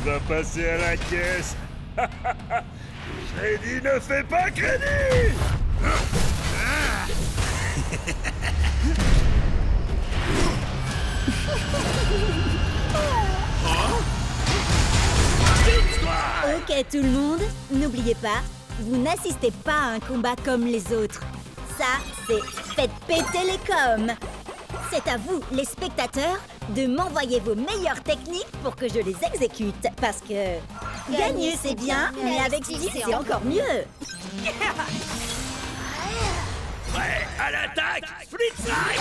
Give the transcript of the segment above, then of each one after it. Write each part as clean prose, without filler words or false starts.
va passer à la caisse. Shreddy ne fait pas crédit. Ok tout le monde, n'oubliez pas, vous n'assistez pas à un combat comme les autres. Ça, c'est faites péter les coms. C'est à vous, les spectateurs, de m'envoyer vos meilleures techniques pour que je les exécute. Parce que gagner c'est bien, mais avec style c'est encore mieux. Prêt à l'attaque, Flitzrike.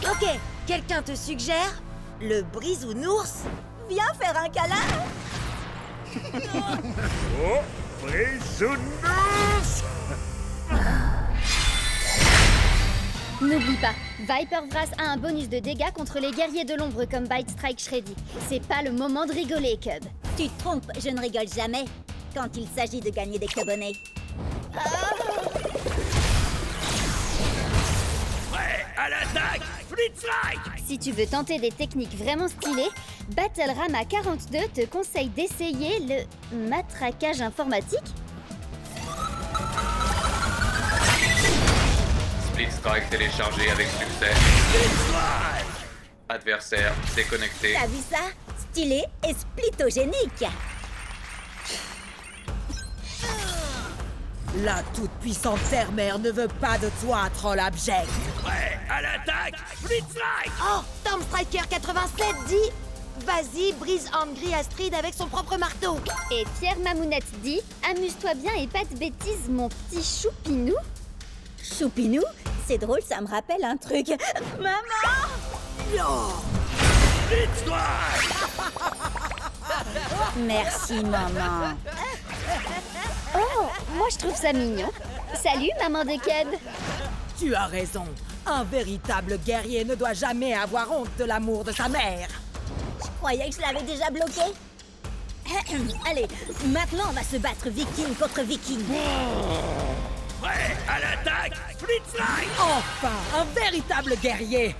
Ok, quelqu'un te suggère le brisounours? Viens faire un câlin. Oh, Brisounours. N'oublie pas, Viper Vras a un bonus de dégâts contre les guerriers de l'ombre comme Bite Strike Shreddy. C'est pas le moment de rigoler, Cub. Tu te trompes, je ne rigole jamais quand il s'agit de gagner des cubonnets. Prêt à l'attaque, Flitzrike. Si tu veux tenter des techniques vraiment stylées, Battle Rama 42 te conseille d'essayer le matraquage informatique. Split Strike téléchargé avec succès. Adversaire déconnecté. T'as vu ça? Stylé et splitogénique. La toute-puissante Terre-Mère ne veut pas de toi, troll abject. Prêt à l'attaque, Flitzrike. Oh, Storm Striker 87 dit « Vas-y, brise Angry Astrid avec son propre marteau !» Et Pierre Mamounette dit « Amuse-toi bien et pas de bêtises, mon petit choupinou !» Choupinou, c'est drôle, ça me rappelle un truc. Maman! Flitzrike. Merci, maman. Oh, moi je trouve ça mignon. Salut, maman de Cub. Tu as raison. Un véritable guerrier ne doit jamais avoir honte de l'amour de sa mère. Je croyais que je l'avais déjà bloqué. Allez, maintenant on va se battre viking contre viking. Prêt à l'attaque, Flitzrike. Enfin, un véritable guerrier.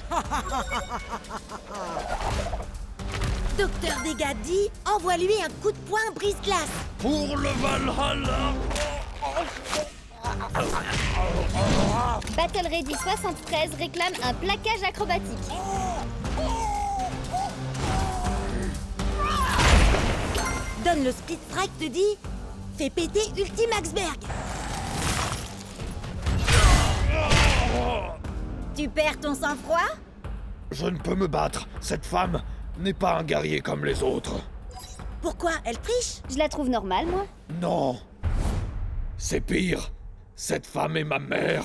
Docteur Dégâts dit « Envoie-lui un coup de poing brise-glace !» Pour le Valhalla. Battle Ready 73 réclame un plaquage acrobatique. Donne le Split Strike te dit « Fais péter Ultimaxberg !» Tu perds ton sang-froid? Je ne peux me battre. Cette femme n'est pas un guerrier comme les autres. Pourquoi? Elle triche? Je la trouve normale, moi. Non. C'est pire. Cette femme est ma mère.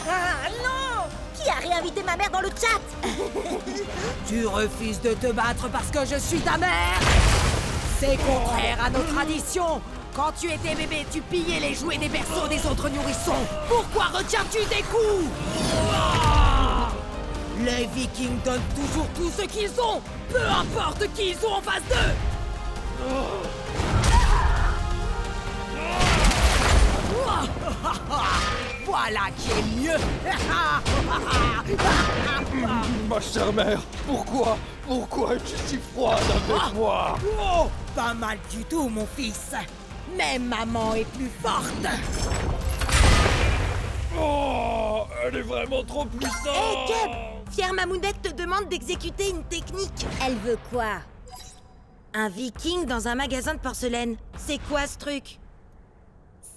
Ah non! Qui a réinvité ma mère dans le chat? Tu refuses de te battre parce que je suis ta mère? C'est contraire à nos traditions. Quand tu étais bébé, tu pillais les jouets des berceaux des autres nourrissons. Pourquoi retiens-tu des coups? Les Vikings donnent toujours tout ce qu'ils ont, peu importe qui ils ont en face d'eux. Voilà qui est mieux. Ma chère mère, pourquoi es-tu si froide avec moi? Oh, pas mal du tout, mon fils. Mais maman est plus forte. Oh, elle est vraiment trop puissante. Hé, Cub, Fière Mamounette te demande d'exécuter une technique. Elle veut quoi? Un viking dans un magasin de porcelaine. C'est quoi ce truc?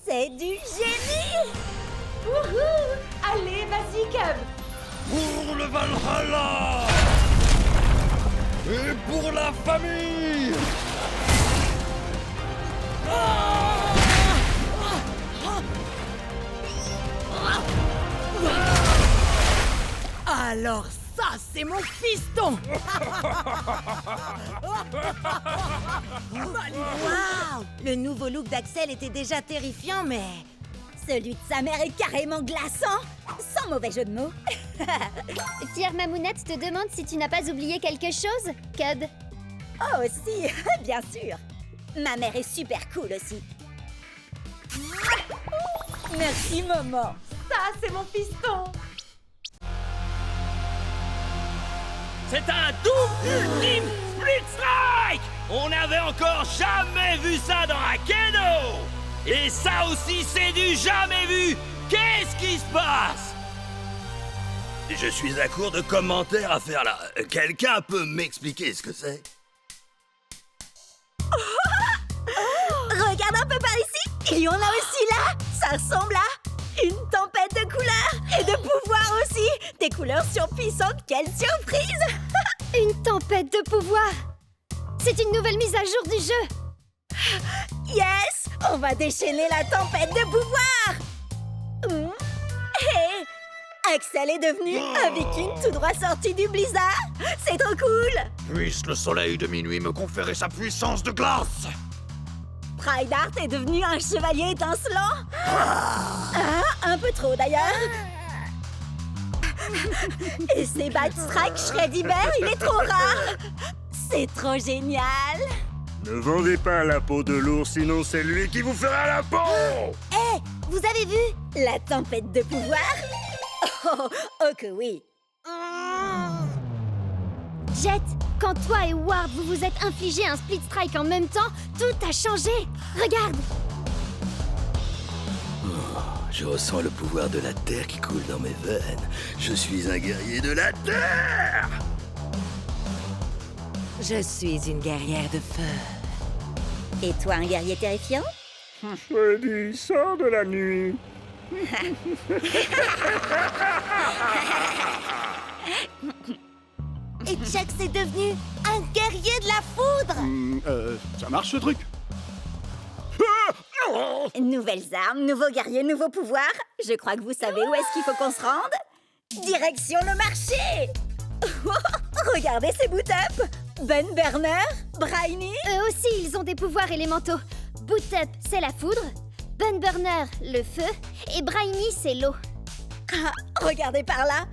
C'est du génie! Wouhou! Allez, vas-y, Cub. Pour le Valhalla. Et pour la famille. Alors ça, c'est mon fiston. Waouh! Le nouveau look d'Axel était déjà terrifiant, mais... Celui de sa mère est carrément glaçant! Sans mauvais jeu de mots. Fière Mamounette te demande si tu n'as pas oublié quelque chose, Cub. Oh, si, bien sûr. Ma mère est super cool aussi. Merci, maman. Ça, c'est mon fiston. C'est un double ultime split strike! On n'avait encore jamais vu ça dans Akeno! Et ça aussi, c'est du jamais vu! Qu'est-ce qui se passe? Je suis à court de commentaires à faire là. Quelqu'un peut m'expliquer ce que c'est? Regarde un peu par ici. Il y en a aussi là. Ça ressemble à une tempête de couleurs et de pouvoirs aussi. Des couleurs surpuissantes. Quelle surprise! Une tempête de pouvoir. C'est une nouvelle mise à jour du jeu. Yes! On va déchaîner la tempête de pouvoir. Hey! Axel est devenu un viking tout droit sorti du blizzard. C'est trop cool. Puisse le soleil de minuit me conférer sa puissance de glace. Prydart est devenu un chevalier étincelant. Un peu trop d'ailleurs. Et c'est Bite Strike Shreddy Bear, il est trop rare. C'est trop génial. Ne vendez pas la peau de l'ours, sinon c'est lui qui vous fera la peau! Hé, vous avez vu la tempête de pouvoir? Oh que oui. Jet, quand toi et Ward vous vous êtes infligé un split strike en même temps, tout a changé. Regarde. Je ressens le pouvoir de la terre qui coule dans mes veines. Je suis un guerrier de la terre! Je suis une guerrière de feu. Et toi, un guerrier terrifiant? Freddy, sors de la nuit. Et Chuck est devenu un guerrier de la foudre. Ça marche ce truc? Nouvelles armes, nouveaux guerriers, nouveaux pouvoirs. Je crois que vous savez où est-ce qu'il faut qu'on se rende. Direction le marché. Regardez ces boot-up. Ben Burner, Briny. Eux aussi, ils ont des pouvoirs élémentaux. Boot Up, c'est la foudre. Bun Burner, le feu. Et Briny, c'est l'eau. Regardez par là.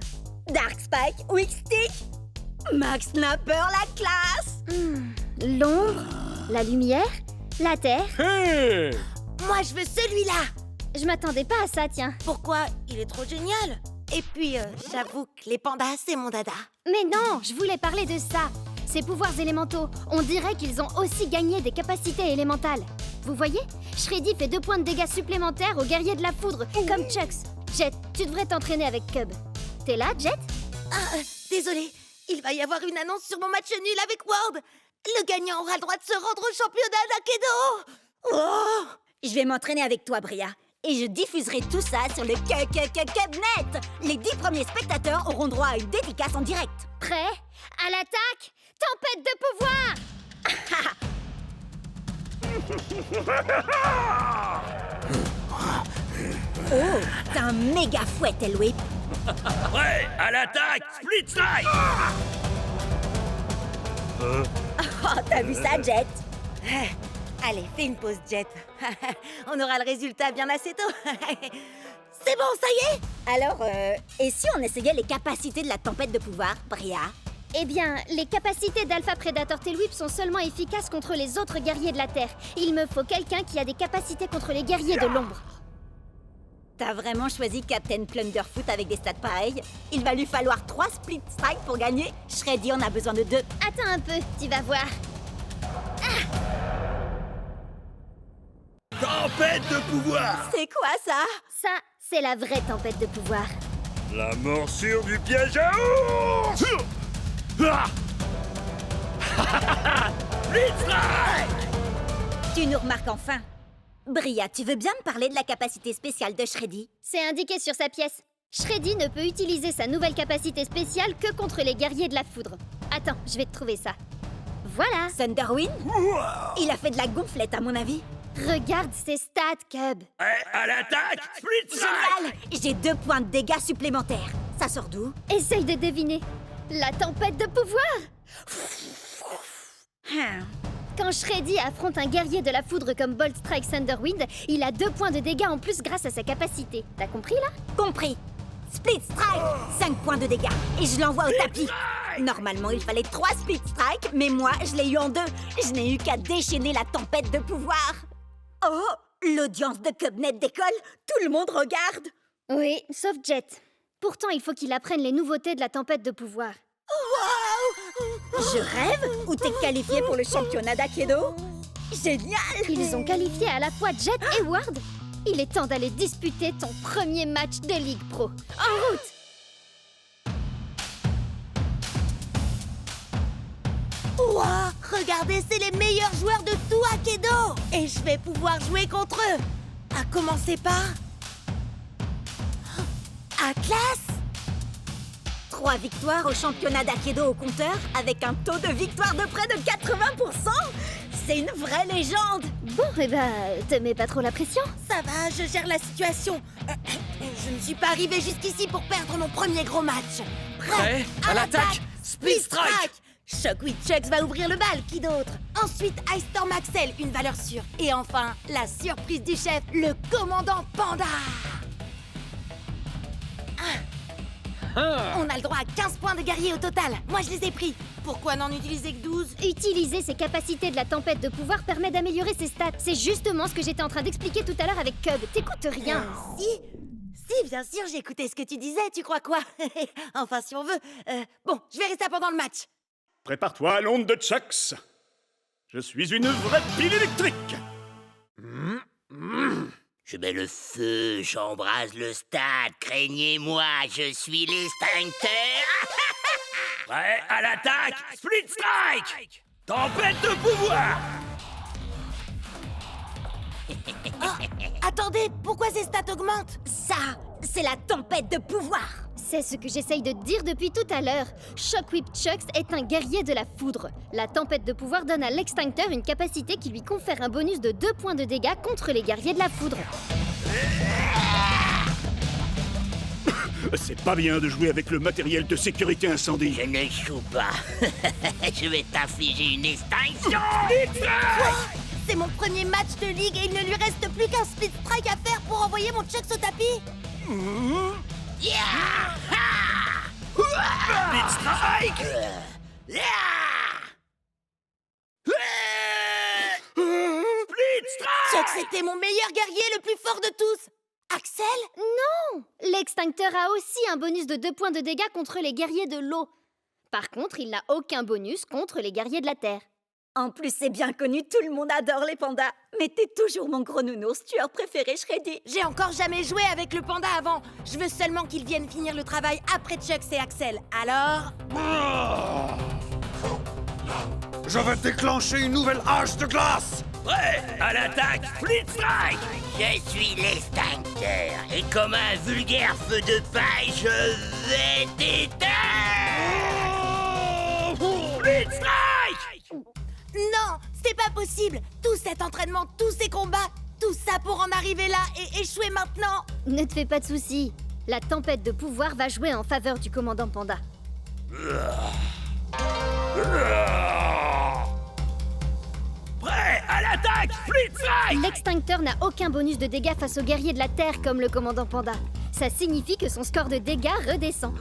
Dark Spike, Weak Stick. Max Snapper, la classe. L'ombre, la lumière, la terre. Hey! Moi, je veux celui-là. Je m'attendais pas à ça, tiens. Pourquoi? Il est trop génial. Et puis, j'avoue que les pandas, c'est mon dada. Mais non, je voulais parler de ça. Ces pouvoirs élémentaux, on dirait qu'ils ont aussi gagné des capacités élémentales. Vous voyez? Shreddy fait 2 points de dégâts supplémentaires aux guerriers de la foudre, comme Chucks. Jet, tu devrais t'entraîner avec Cub. T'es là, Jet? Désolé. Il va y avoir une annonce sur mon match nul avec Ward. Le gagnant aura le droit de se rendre au championnat d'Akedo. Oh! Je vais m'entraîner avec toi, Bria. Et je diffuserai tout ça sur le Cubnet. Les 10 premiers spectateurs auront droit à une dédicace en direct. Prêt? À l'attaque? Tempête de pouvoir! Oh, t'as un méga fouet, Elwip. Prêt, à l'attaque, split strike! Oh, t'as vu ça, Jet? Allez, fais une pause, Jet. On aura le résultat bien assez tôt. C'est bon, ça y est? Alors, et si on essayait les capacités de la tempête de pouvoir, Bria? Eh bien, les capacités d'Alpha Predator Tailwhip sont seulement efficaces contre les autres guerriers de la Terre. Il me faut quelqu'un qui a des capacités contre les guerriers de l'ombre. T'as vraiment choisi Captain Plunderfoot avec des stats pareils? Il va lui falloir 3 split strikes pour gagner. Shreddy en a besoin de 2. Attends un peu, tu vas voir. Tempête de pouvoir! C'est quoi ça? Ça, c'est la vraie tempête de pouvoir. La morsure du piège à ours! Split strike! Tu nous remarques enfin. Bria, tu veux bien me parler de la capacité spéciale de Shreddy? C'est indiqué sur sa pièce. Shreddy ne peut utiliser sa nouvelle capacité spéciale que contre les guerriers de la foudre. Attends, je vais te trouver ça. Voilà. Thunderwind? Il a fait de la gonflette, à mon avis. Regarde ses stats, Cub. À l'attaque, split strike! Génial! J'ai 2 points de dégâts supplémentaires. Ça sort d'où? Essaye de deviner. La tempête de pouvoir! Quand Shreddy affronte un guerrier de la foudre comme Bolt Strike Thunderwind, il a 2 points de dégâts en plus grâce à sa capacité. T'as compris, là? Compris. Split Strike, 5 points de dégâts. Et je l'envoie au tapis. Normalement, il fallait 3 Split Strike, mais moi, je l'ai eu en 2. Je n'ai eu qu'à déchaîner la tempête de pouvoir. Oh, l'audience de Cubnet décolle. Tout le monde regarde. Oui, sauf Jet. Pourtant, il faut qu'il apprenne les nouveautés de la tempête de pouvoir. Wow! Je rêve? Ou t'es qualifié pour le championnat d'Aikido? Génial! Ils ont qualifié à la fois Jet et Ward. Il est temps d'aller disputer ton premier match de Ligue Pro. En route! Ouah! Regardez, c'est les meilleurs joueurs de tout Aikido! Et je vais pouvoir jouer contre eux! À commencer par... Atlas! 3 victoires au championnat d'Aikido au compteur, avec un taux de victoire de près de 80%! C'est une vraie légende! Bon, eh ben, te mets pas trop la pression. Ça va, je gère la situation. Je ne suis pas arrivée jusqu'ici pour perdre mon premier gros match. Prêt à l'attaque, Split Strike. Shockwave Chucks va ouvrir le bal, qui d'autre? Ensuite, Ice Storm Axel, une valeur sûre. Et enfin, la surprise du chef, le commandant Panda. On a le droit à 15 points de guerrier au total. Moi, je les ai pris. Pourquoi n'en utiliser que 12? Utiliser ses capacités de la tempête de pouvoir permet d'améliorer ses stats. C'est justement ce que j'étais en train d'expliquer tout à l'heure avec Cub. T'écoutes rien. Si, bien sûr, j'ai écouté ce que tu disais, tu crois quoi? Enfin, si on veut. Bon, je verrai ça pendant le match. Prépare-toi à l'onde de Chucks. Je suis une vraie pile électrique. Je mets le feu, j'embrase le stade, craignez-moi, je suis l'extincteur. Prêt à l'attaque, Split Strike! Tempête de pouvoir! Attendez, pourquoi ces stats augmentent? Ça, c'est la tempête de pouvoir. C'est ce que j'essaye de te dire depuis tout à l'heure. Shockwave Chucks est un guerrier de la foudre. La tempête de pouvoir donne à l'extincteur une capacité qui lui confère un bonus de 2 points de dégâts contre les guerriers de la foudre. C'est pas bien de jouer avec le matériel de sécurité incendie. Je ne joue pas. Je vais t'infliger une extinction. C'est mon premier match de ligue et il ne lui reste plus qu'un split strike à faire pour envoyer mon Chucks au tapis. Split Strike! Split Strike! Chucks était mon meilleur guerrier, le plus fort de tous. Axel? Non! L'extincteur a aussi un bonus de 2 points de dégâts contre les guerriers de l'eau. Par contre, il n'a aucun bonus contre les guerriers de la terre. En plus, c'est bien connu, tout le monde adore les pandas. Mais t'es toujours mon gros nounours, tueur préféré, Shreddy. J'ai encore jamais joué avec le panda avant. Je veux seulement qu'il vienne finir le travail après Chucks et Axel. Alors... Je vais déclencher une nouvelle hache de glace. Prêt à l'attaque, Split Strike! Je suis l'extincteur, et comme un vulgaire feu de paille, je vais t'éteindre. Split Strike! Non, c'est pas possible. Tout cet entraînement, tous ces combats, tout ça pour en arriver là et échouer maintenant. Ne te fais pas de soucis. La tempête de pouvoir va jouer en faveur du commandant Panda. Prêt à l'attaque, Split Strike! L'extincteur n'a aucun bonus de dégâts face aux guerriers de la terre comme le commandant Panda. Ça signifie que son score de dégâts redescend.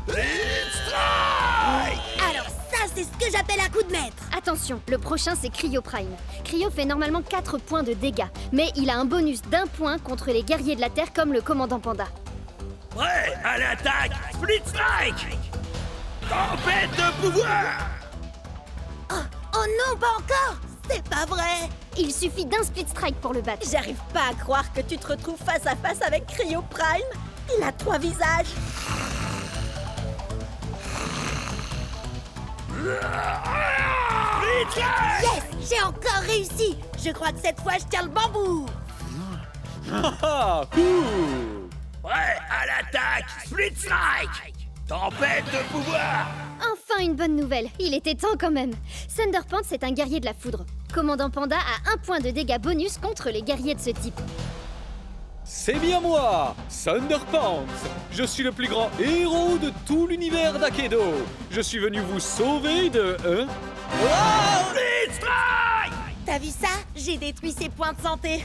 Split Strike! Alors ça, c'est ce que j'appelle un coup de maître. Attention, le prochain c'est Cryo Prime. Cryo fait normalement 4 points de dégâts, mais il a un bonus d'1 point contre les guerriers de la terre comme le commandant Panda. Prêt à l'attaque, Split Strike! Tempête de pouvoir! Oh non, pas encore. C'est pas vrai. Il suffit d'un split strike pour le battre. J'arrive pas à croire que tu te retrouves face à face avec Cryo Prime. Il a 3 visages. Split Strike! Yes, j'ai encore réussi. Je crois que cette fois, je tiens le bambou. Ah, cool. Prêt à l'attaque, Split Strike! Tempête de pouvoir! Enfin une bonne nouvelle, il était temps quand même. Thunderpants est un guerrier de la foudre. Commandant Panda a 1 point de dégâts bonus contre les guerriers de ce type. C'est bien moi, Thunderpants. Je suis le plus grand héros de tout l'univers d'Aikido. Je suis venu vous sauver de... Split Strike! T'as vu ça? J'ai détruit ses points de santé.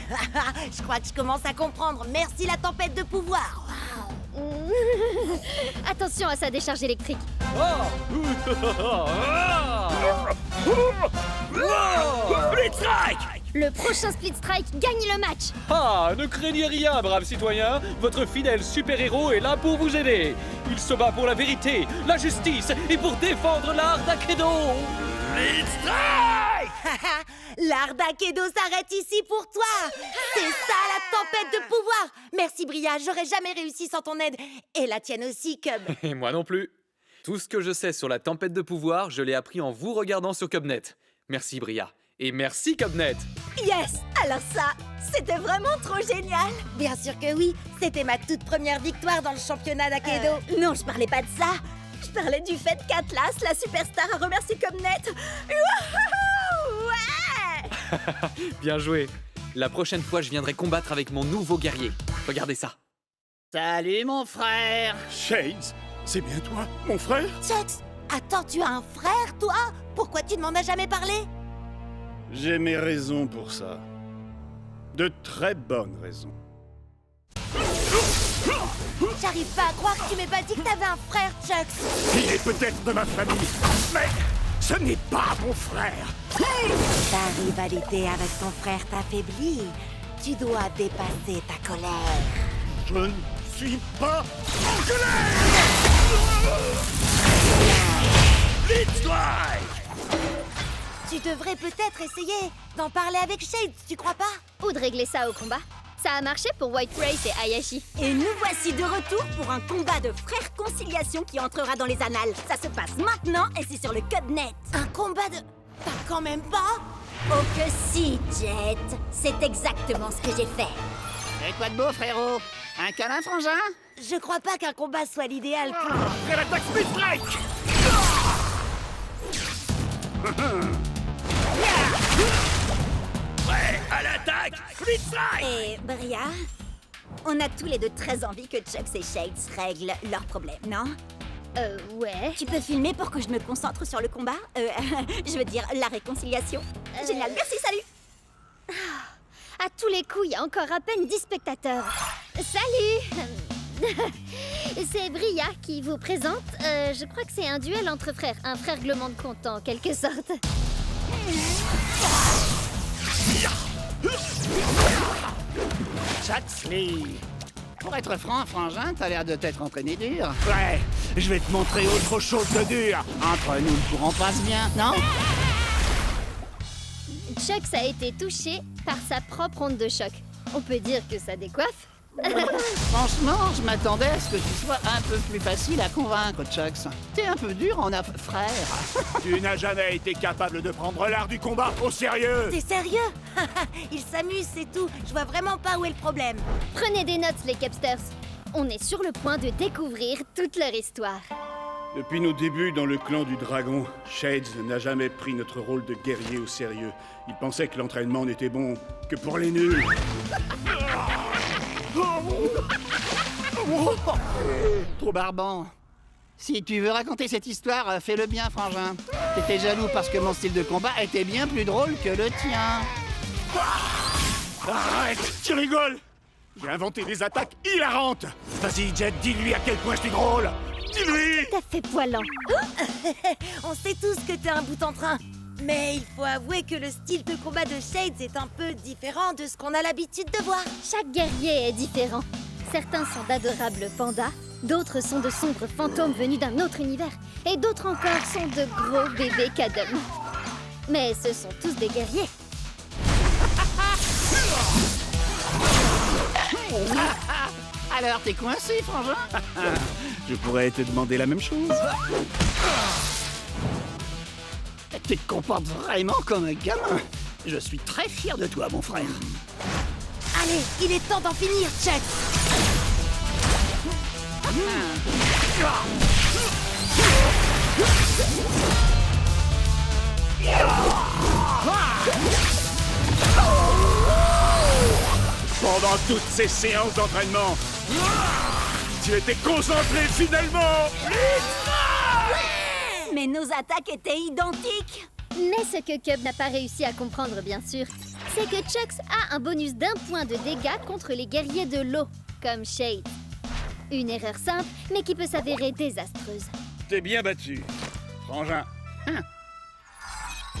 Je crois que je commence à comprendre. Merci la tempête de pouvoir. Attention à sa décharge électrique. Split Strike! Le prochain Split Strike gagne le match. Ah, ne craignez rien, braves citoyens. Votre fidèle super-héros est là pour vous aider. Il se bat pour la vérité, la justice et pour défendre l'art d'Akedo. Split Strike! L'art d'Akedo s'arrête ici pour toi. C'est ça la tempête de pouvoir. Merci Bria, j'aurais jamais réussi sans ton aide. Et la tienne aussi, Cub. Et moi non plus. Tout ce que je sais sur la tempête de pouvoir, je l'ai appris en vous regardant sur Cubnet. Merci Bria. Et merci Cubnet. Yes! Alors ça, c'était vraiment trop génial. Bien sûr que oui. C'était ma toute première victoire dans le championnat d'Akedo. Non, je parlais pas de ça. Je parlais du fait qu'Atlas, la superstar, a remercié Cubnet. Wouhou! Ouais! Bien joué. La prochaine fois, je viendrai combattre avec mon nouveau guerrier. Regardez ça. Salut mon frère! Shades, c'est bien toi, mon frère? Chucks, attends, tu as un frère, toi? Pourquoi tu ne m'en as jamais parlé? J'ai mes raisons pour ça. De très bonnes raisons. J'arrive pas à croire que tu m'aies pas dit que t'avais un frère, Chucks. Il est peut-être de ma famille, mais ce n'est pas mon frère. Ta rivalité avec ton frère t'affaiblit. Tu dois dépasser ta colère. Je ne suis pas en colère. Split Strike! Tu devrais peut-être essayer d'en parler avec Shades, tu crois pas? Ou de régler ça au combat. Ça a marché pour White Race et Hayashi. Et nous voici de retour pour un combat de frères conciliation qui entrera dans les annales. Ça se passe maintenant et c'est sur le Cubnet. Un combat de... Pas quand même pas? Oh que si, Jet. C'est exactement ce que j'ai fait. Et quoi de beau, frérot? Un câlin, frangin? Je crois pas qu'un combat soit l'idéal pour... Après l'attaque Split Strike. Prêt à l'attaque! Split Strike! Et Bria, on a tous les deux très envie que Chucks et Shades règlent leurs problèmes, non? Ouais. Tu peux filmer pour que je me concentre sur le combat? Je veux dire, la réconciliation. Génial, merci, salut! À tous les coups, il y a encore à peine 10 spectateurs. Salut! C'est Bria qui vous présente. Je crois que c'est un duel entre frères. Un frère règlement de compte, en quelque sorte. Chucksley! Pour être franc, frangin, t'as l'air de t'être entraîné dur. Ouais, je vais te montrer autre chose de dur. Entre nous, le courant passe bien, non? Chucks a été touché par sa propre onde de choc. On peut dire que ça décoiffe. Franchement, je m'attendais à ce que tu sois un peu plus facile à convaincre, Chucks. T'es un peu dur en frère. Tu n'as jamais été capable de prendre l'art du combat au sérieux. T'es sérieux? Il s'amuse, c'est tout. Je vois vraiment pas où est le problème. Prenez des notes, les Capsters. On est sur le point de découvrir toute leur histoire. Depuis nos débuts dans le clan du dragon, Shades n'a jamais pris notre rôle de guerrier au sérieux. Il pensait que l'entraînement n'était bon que pour les nuls. Trop barbant. Si tu veux raconter cette histoire, fais-le bien, frangin. T'étais jaloux parce que mon style de combat était bien plus drôle que le tien. Arrête, tu rigoles. J'ai inventé des attaques hilarantes. Vas-y, Jet, dis-lui à quel point je suis drôle. Dis-lui. T'as fait poilant. On sait tous que t'es un bout en train. Mais il faut avouer que le style de combat de Shades est un peu différent de ce qu'on a l'habitude de voir. Chaque guerrier est différent. Certains sont d'adorables pandas, d'autres sont de sombres fantômes venus d'un autre univers, et d'autres encore sont de gros bébés cadums. Mais ce sont tous des guerriers. Alors, t'es coincé, frangin? Je pourrais te demander la même chose. Tu te comportes vraiment comme un gamin. Je suis très fier de toi, mon frère. Allez, il est temps d'en finir, Chuck. Pendant toutes ces séances d'entraînement, tu étais concentré finalement. Mais nos attaques étaient identiques. Mais ce que Cub n'a pas réussi à comprendre, bien sûr, c'est que Chucks a un bonus d'1 point de dégâts contre les guerriers de l'eau, comme Shade. Une erreur simple, mais qui peut s'avérer désastreuse. T'es bien battu, frangin.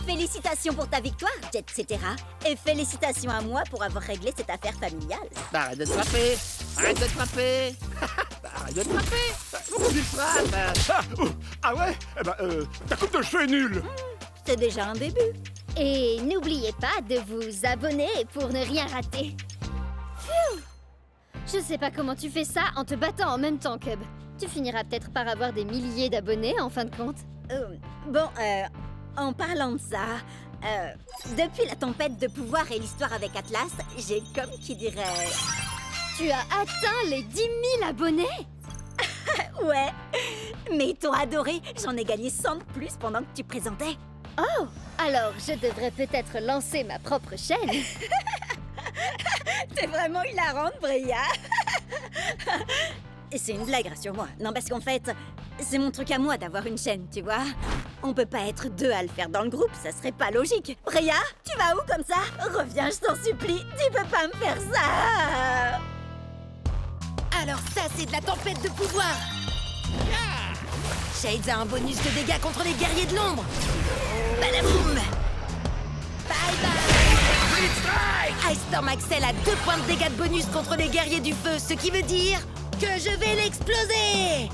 Félicitations pour ta victoire, Jet Cetera. Et félicitations à moi pour avoir réglé cette affaire familiale. Arrête de te frapper. Arrête de te frapper. Arrête de te frapper. Pourquoi tu te frappes? Ah ouais? Eh ben, ta coupe de cheveux est nulle. C'est déjà un début. Et n'oubliez pas de vous abonner pour ne rien rater. Phew! Je sais pas comment tu fais ça en te battant en même temps, Cub. Tu finiras peut-être par avoir des milliers d'abonnés en fin de compte. En parlant de ça, depuis la tempête de pouvoir et l'histoire avec Atlas, j'ai comme qui dirait... Tu as atteint les 10 000 abonnés? Ouais, mais ils t'ont adoré. J'en ai gagné 100 de plus pendant que tu présentais. Oh, alors je devrais peut-être lancer ma propre chaîne. T'es vraiment hilarante, Bria. Et c'est une blague, rassure-moi. Non, parce qu'en fait, c'est mon truc à moi d'avoir une chaîne, tu vois. On peut pas être deux à le faire dans le groupe, ça serait pas logique. Bria, tu vas où comme ça? Reviens, je t'en supplie, tu peux pas me faire ça. Alors ça, c'est de la tempête de pouvoir. Shades a un bonus de dégâts contre les guerriers de l'ombre. Badaboum. Bye bye. Ice Storm Axel a 2 points de dégâts de bonus contre les guerriers du feu, ce qui veut dire que je vais l'exploser.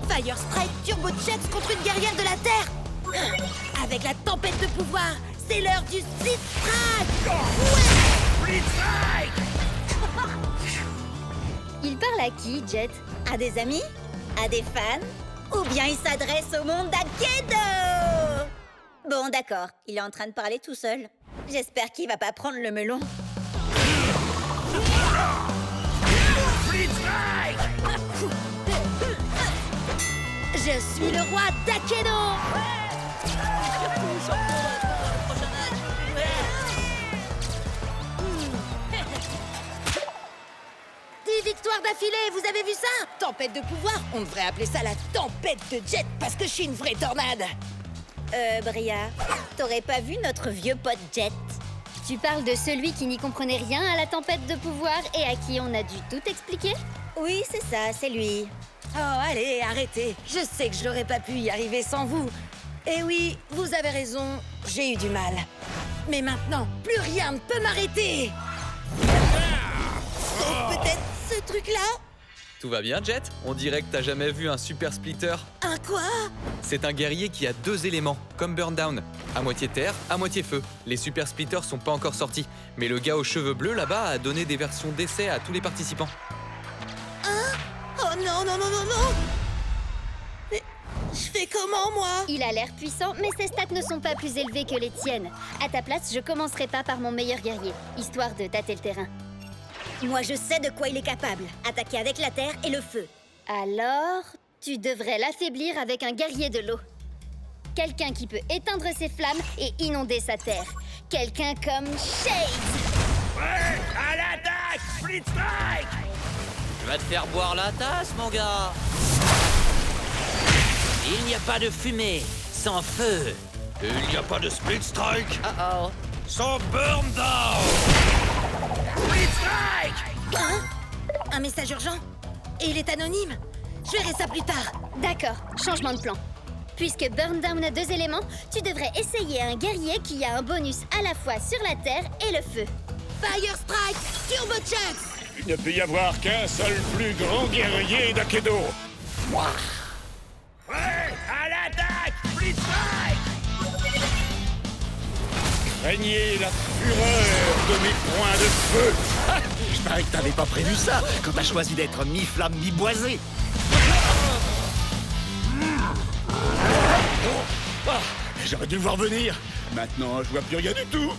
Fire Strike Turbo Chucks contre une guerrière de la Terre. Avec la tempête de pouvoir, c'est l'heure du Split Strike. Ouais. Split Strike. Il parle à qui, Jet? À des amis? À des fans? Ou bien il s'adresse au monde d'Akedo? Bon, d'accord, il est en train de parler tout seul. J'espère qu'il va pas prendre le melon. Je suis le roi d'Akedo. 10 victoires d'affilée, vous avez vu ça? Tempête de pouvoir, on devrait appeler ça la tempête de Jet parce que je suis une vraie tornade. Bria, t'aurais pas vu notre vieux pote Jet? Tu parles de celui qui n'y comprenait rien à la tempête de pouvoir et à qui on a dû tout expliquer? Oui, c'est ça, c'est lui. Oh, allez, arrêtez. Je sais que je n'aurais pas pu y arriver sans vous. Et oui, vous avez raison, j'ai eu du mal. Mais maintenant, plus rien ne peut m'arrêter. C'est peut-être ce truc-là? Tout va bien, Jet? On dirait que t'as jamais vu un super splitter. Un quoi? C'est un guerrier qui a 2 éléments, comme Burndown. À moitié terre, à moitié feu. Les super splitters sont pas encore sortis. Mais le gars aux cheveux bleus là-bas a donné des versions d'essai à tous les participants. Hein? Oh non, non, non, non, non! Mais je fais comment, moi? Il a l'air puissant, mais ses stats ne sont pas plus élevées que les tiennes. À ta place, je commencerai pas par mon meilleur guerrier, histoire de tâter le terrain. Moi, je sais de quoi il est capable. Attaquer avec la terre et le feu. Alors, tu devrais l'affaiblir avec un guerrier de l'eau. Quelqu'un qui peut éteindre ses flammes et inonder sa terre. Quelqu'un comme Shades. Ouais, à l'attaque! Split Strike! Tu vas te faire boire la tasse, mon gars. Il n'y a pas de fumée sans feu. Il n'y a pas de Split Strike Oh. sans Burn Down! Split Strike! Hein? Un message urgent? Et il est anonyme? Je verrai ça plus tard. D'accord, changement de plan. Puisque Burndown a 2 éléments, tu devrais essayer un guerrier qui a un bonus à la fois sur la terre et le feu. Fire Strike Turbo Chucks! Il ne peut y avoir qu'un seul plus grand guerrier d'Akedo. Ouais, à l'attaque! Split Strike! Craignez la fureur de mes poings de feu. Je parie que t'avais pas prévu ça quand t'as choisi d'être mi-flamme, mi-boisé. J'aurais dû le voir venir. Maintenant, je vois plus rien du tout.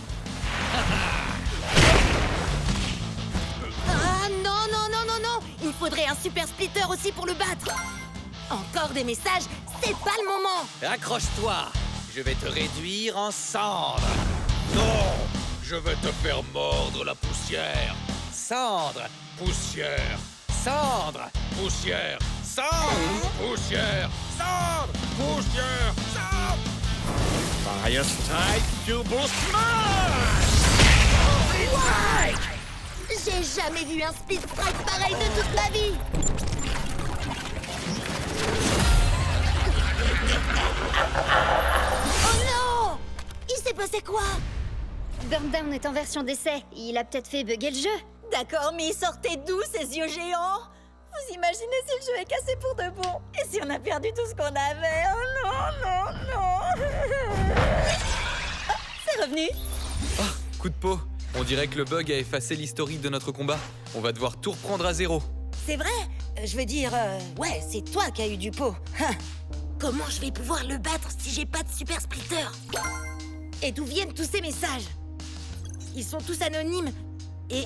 Ah non, non, non, non, non! Il faudrait un super splitter aussi pour le battre! Encore des messages, c'est pas le moment! Accroche-toi! Je vais te réduire en cendres! Non! Je vais te faire mordre la poussière! Cendre! Poussière! Cendre! Poussière! Cendre! Poussière! Cendre! Poussière! Cendre! Fire Strike Turbo Smash! Split Strike! J'ai jamais vu un split strike pareil de toute ma vie! Oh non! Il s'est passé quoi? Burndown est en version d'essai. Il a peut-être fait bugger le jeu. D'accord, mais il sortait d'où ces yeux géants? Vous imaginez si le jeu est cassé pour de bon? Et si on a perdu tout ce qu'on avait? Oh non, non, non! Oh, c'est revenu! Ah, coup de peau. On dirait que le bug a effacé l'historique de notre combat. On va devoir tout reprendre à zéro. C'est vrai? Je veux dire, ouais, c'est toi qui as eu du pot. Hein. Comment je vais pouvoir le battre si j'ai pas de super splitter? Et d'où viennent tous ces messages? Ils sont tous anonymes. Et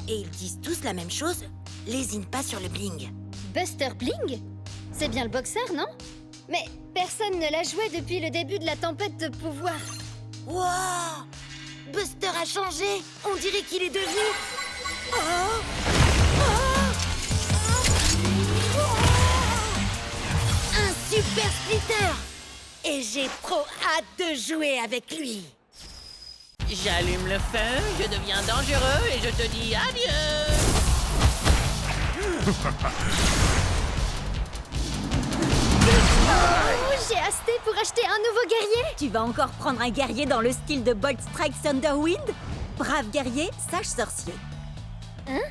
ils disent tous la même chose. Lésine pas sur le bling. Buster Bling? C'est bien le boxeur, non? Mais personne ne l'a joué depuis le début de la tempête de pouvoir. Wow! Buster a changé. On dirait qu'il est devenu... Oh! Un super splitter! Et j'ai trop hâte de jouer avec lui. J'allume le feu, je deviens dangereux et je te dis adieu. Oh, j'ai hasté pour acheter un nouveau guerrier. Tu vas encore prendre un guerrier dans le style de Bolt Strike Thunderwind? Brave guerrier, sage sorcier. Hein?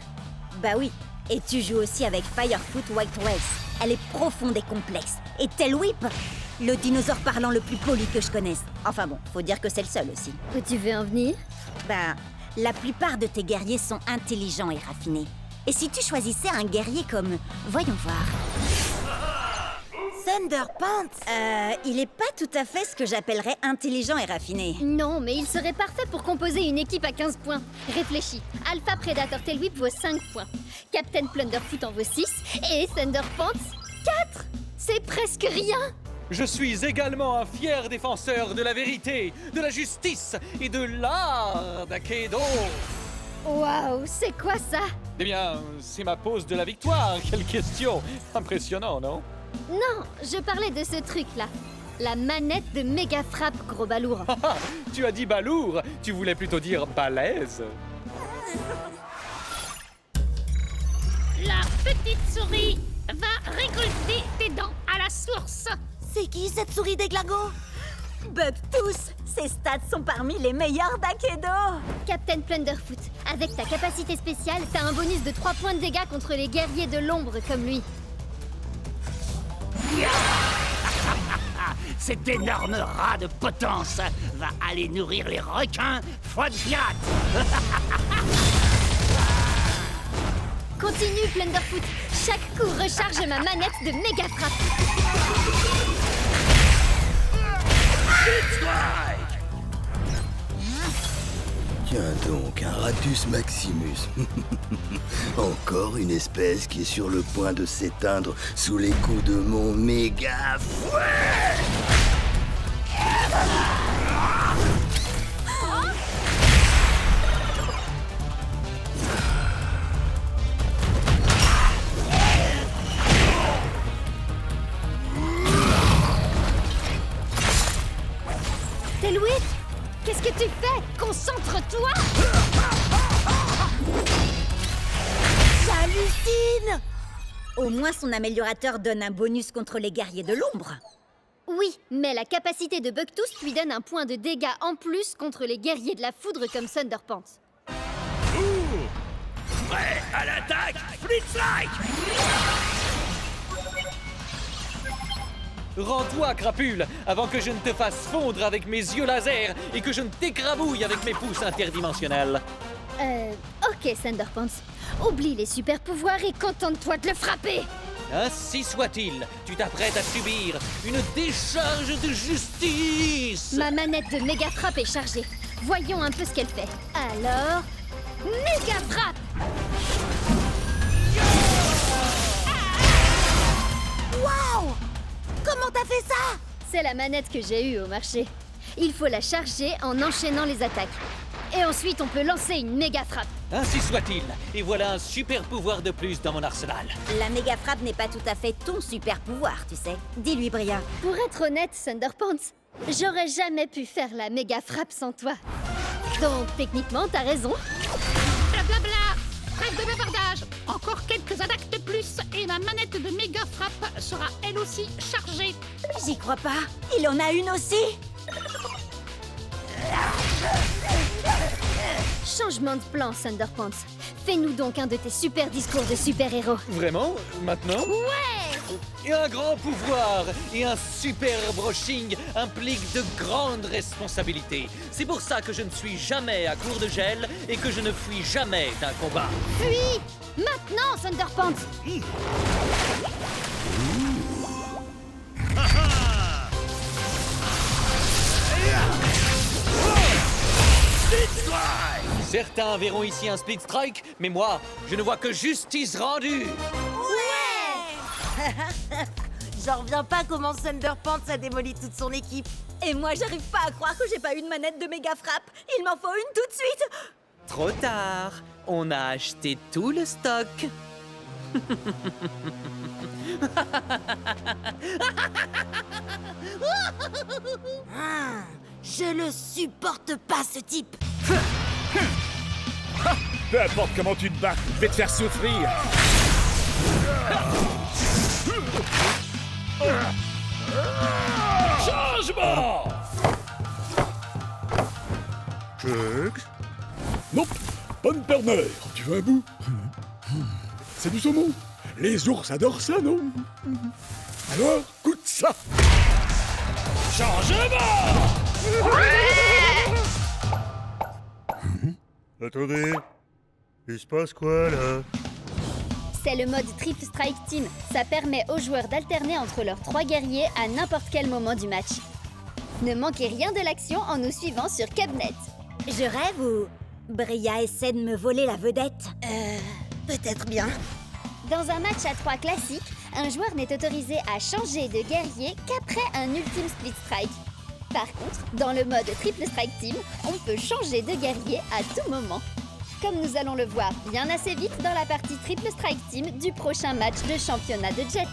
Bah oui. Et tu joues aussi avec Firefoot White Whales. Elle est profonde et complexe. Et Tail Whip, le dinosaure parlant le plus poli que je connaisse. Enfin bon, faut dire que c'est le seul aussi. Où tu veux en venir? Bah, la plupart de tes guerriers sont intelligents et raffinés. Et si tu choisissais un guerrier comme... Voyons voir... Thunderpants, il est pas tout à fait ce que j'appellerais intelligent et raffiné. Non, mais il serait parfait pour composer une équipe à 15 points. Réfléchis. Alpha Predator Tail Whip vaut 5 points. Captain Plunderfoot en vaut 6. Et Thunderpants, 4. C'est presque rien. Je suis également un fier défenseur de la vérité, de la justice et de l'art d'Akedo. Waouh, c'est quoi ça? Eh bien, c'est ma pose de la victoire. Quelle question! Impressionnant, non? Non, je parlais de ce truc-là. La manette de méga frappe, gros balourd. Tu as dit balourd, tu voulais plutôt dire balèze. La petite souris va récolter tes dents à la source. C'est qui cette souris déglingo? Bugtooth, ses stats sont parmi les meilleurs d'Akedo. Captain Plunderfoot, avec ta capacité spéciale, t'as un bonus de 3 points de dégâts contre les guerriers de l'ombre comme lui. Cet énorme rat de potence va aller nourrir les requins foi de pirate. Continue, Plunderfoot. Chaque coup recharge ma manette de méga frappe. Tiens donc, un Ratus Maximus. Encore une espèce qui est sur le point de s'éteindre sous les coups de mon méga fouet. Tail Whip, qu'est-ce que tu fais? Concentre-toi! J'hallucine! Au moins son améliorateur donne un bonus contre les guerriers de l'ombre. Oui, mais la capacité de Bugtooth lui donne un point de dégâts en plus contre les guerriers de la foudre comme Thunderpants. Prêt à l'attaque, Flitzlike! Rends-toi, crapule, avant que je ne te fasse fondre avec mes yeux laser et que je ne t'écrabouille avec mes pouces interdimensionnels. Ok, Thunderpants. Oublie les super pouvoirs et contente-toi de le frapper! Ainsi soit-il, tu t'apprêtes à subir une décharge de justice! Ma manette de méga frappe est chargée. Voyons un peu ce qu'elle fait. Alors... méga frappe! Waouh! Comment t'as fait ça? C'est la manette que j'ai eue au marché. Il faut la charger en enchaînant les attaques. Et ensuite, on peut lancer une méga frappe. Ainsi soit-il, et voilà un super pouvoir de plus dans mon arsenal. La méga frappe n'est pas tout à fait ton super pouvoir, tu sais. Dis-lui, Bria. Pour être honnête, Thunderpants, j'aurais jamais pu faire la méga frappe sans toi. Donc, techniquement, t'as raison. Blablabla. de bavardage. Encore quelques attaques de plus et ma manette de méga frappe sera elle aussi chargée. J'y crois pas. Il en a une aussi. Changement de plan, Thunderpants. Fais-nous donc un de tes super discours de super-héros. Vraiment? Maintenant? Ouais! Et un grand pouvoir et un super brushing impliquent de grandes responsabilités. C'est pour ça que je ne suis jamais à court de gel et que je ne fuis jamais d'un combat. Fuis! Maintenant, Thunderpants! Certains verront ici un split strike, mais moi, je ne vois que justice rendue. Ouais. J'en reviens pas comment Thunderpants a démoli toute son équipe. Et moi, j'arrive pas à croire que j'ai pas une manette de méga frappe. Il m'en faut une tout de suite. Trop tard, on a acheté tout le stock. Je le supporte pas, ce type. Peu importe comment tu te bats, je vais te faire souffrir. Changement! Chugs? Nope, pas de Burner. Tu veux un bout? C'est du saumon. Les ours adorent ça, non? Alors, goûte ça. Changement! Attendez, il se passe quoi là? C'est le mode Triple Strike Team. Ça permet aux joueurs d'alterner entre leurs 3 guerriers à n'importe quel moment du match. Ne manquez rien de l'action en nous suivant sur Cabnet. Je rêve ou Bria essaie de me voler la vedette? Peut-être bien. Dans un match à 3 classique, un joueur n'est autorisé à changer de guerrier qu'après un ultime split strike. Par contre, dans le mode Triple Strike Team, on peut changer de guerrier à tout moment. Comme nous allons le voir bien assez vite dans la partie Triple Strike Team du prochain match de championnat de Jet.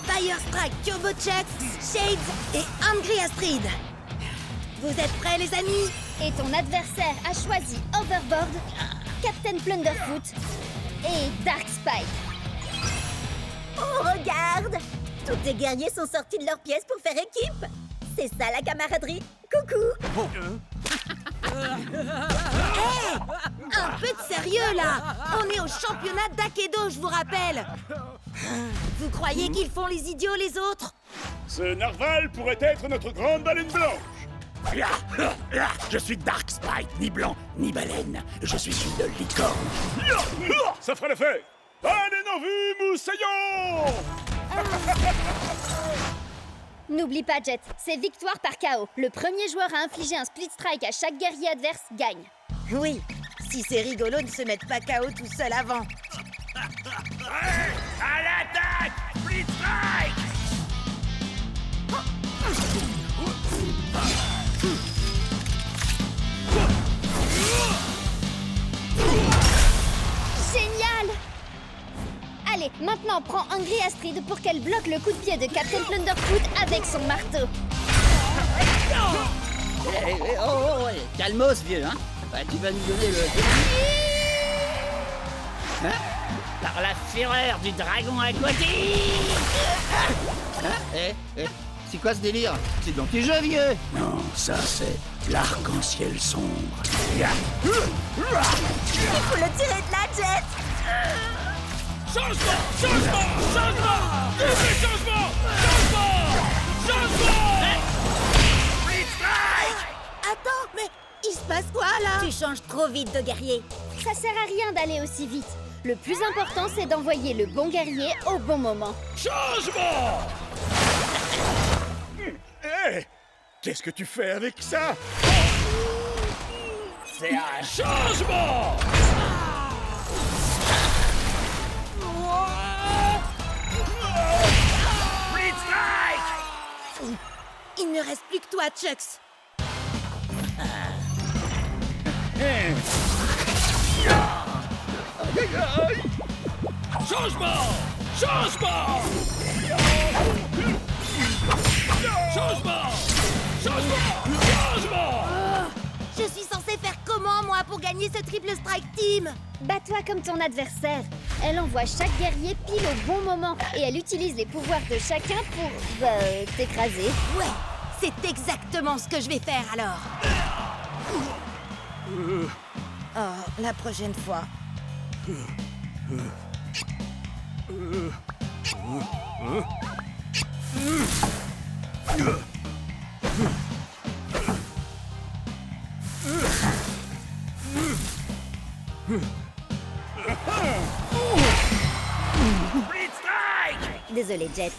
Fire Strike, Turbo Chucks, Shades et Angry Astrid. Vous êtes prêts, les amis? Et ton adversaire a choisi Overboard, Captain Plunderfoot et Dark Spike. Oh, regarde! Tous tes guerriers sont sortis de leur pièce pour faire équipe. C'est ça la camaraderie. Coucou! Hey! Un peu de sérieux, là! On est au championnat d'Akedo, je vous rappelle! Vous croyez qu'ils font les idiots, les autres? Ce narval pourrait être notre grande baleine blanche. Je suis Dark Spike, ni blanc, ni baleine. Je suis une licorne. Ça fera l'affaire. Allez, non vu, moussaillon! N'oublie pas, Jet, c'est victoire par KO. Le premier joueur à infliger un split strike à chaque guerrier adverse gagne. Oui, si c'est rigolo de se mettre pas KO tout seul avant. À l'attaque! Split strike! Génial! Allez, maintenant prends Angry Astrid pour qu'elle bloque le coup de pied de Captain Plunderfoot avec son marteau. Calmos, vieux, hein? Bah, tu vas nous donner le... Hein? Par la fureur du dragon aquatique! C'est quoi ce délire? C'est dans tes jeux, vieux! Non, ça c'est l'arc-en-ciel sombre. Il faut le tirer de la Jet! Changement! Changement! Changement! Double changement! Changement! Changement! Split strike! Attends, mais il se passe quoi, là? Tu changes trop vite de guerrier. Ça sert à rien d'aller aussi vite. Le plus important, c'est d'envoyer le bon guerrier au bon moment. Changement! Hé! Qu'est-ce que tu fais avec ça? C'est un changement! Split strike! Il ne reste plus que toi, Chucks. Changement! Changement! Changement! Changement! Changement! Je suis censée faire comment, moi, pour gagner ce triple strike team? Bats-toi comme ton adversaire. Elle envoie chaque guerrier pile au bon moment et elle utilise les pouvoirs de chacun pour, t'écraser. Ouais, c'est exactement ce que je vais faire alors. Oh, la prochaine fois. Désolé, Jet.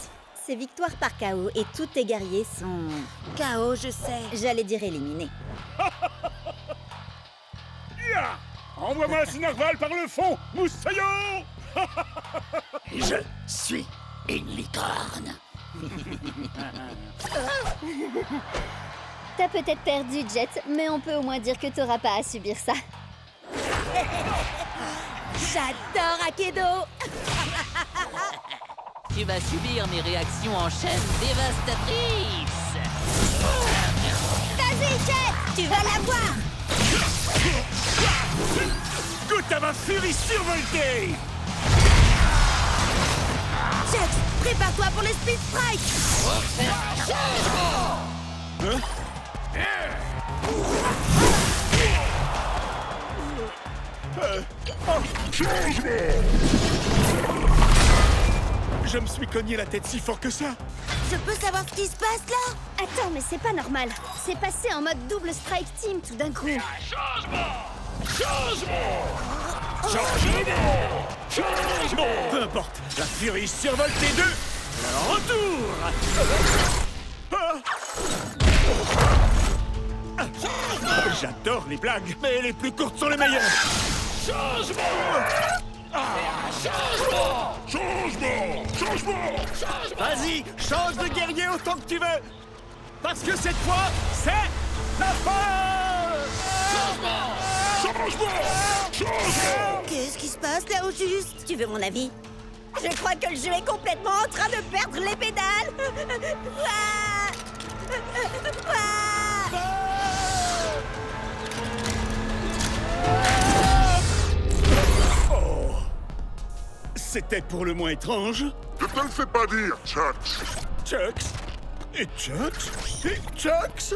C'est victoire par KO et tous tes guerriers sont... KO, je sais. J'allais dire éliminés. Ya! Envoie-moi un narval par le fond, Moussaillon! Je suis une licorne. T'as peut-être perdu, Jet, mais on peut au moins dire que t'auras pas à subir ça. J'adore Akedo. Tu vas subir mes réactions en chaîne dévastatrices. Vas-y, Jet, tu vas l'avoir. Goûte à ma furie survoltée! Jet, prépare-toi pour le speed strike. Je me suis cogné la tête si fort que ça. Je peux savoir ce qui se passe là? Attends, mais c'est pas normal. C'est passé en mode double strike team tout d'un coup. Changement! Peu importe, la furie survoltée 2, le retour! J'adore les blagues, mais les plus courtes sont les meilleures. Changement! Changement! Vas-y, change de guerrier autant que tu veux. Parce que cette fois, c'est la fin. Qu'est-ce qui se passe là au juste? Tu veux mon avis? Je crois que le jeu est complètement en train de perdre les pédales. C'était pour le moins étrange. Ne te le fais pas dire, Chucks. Chucks? Et Chucks? Et Chucks?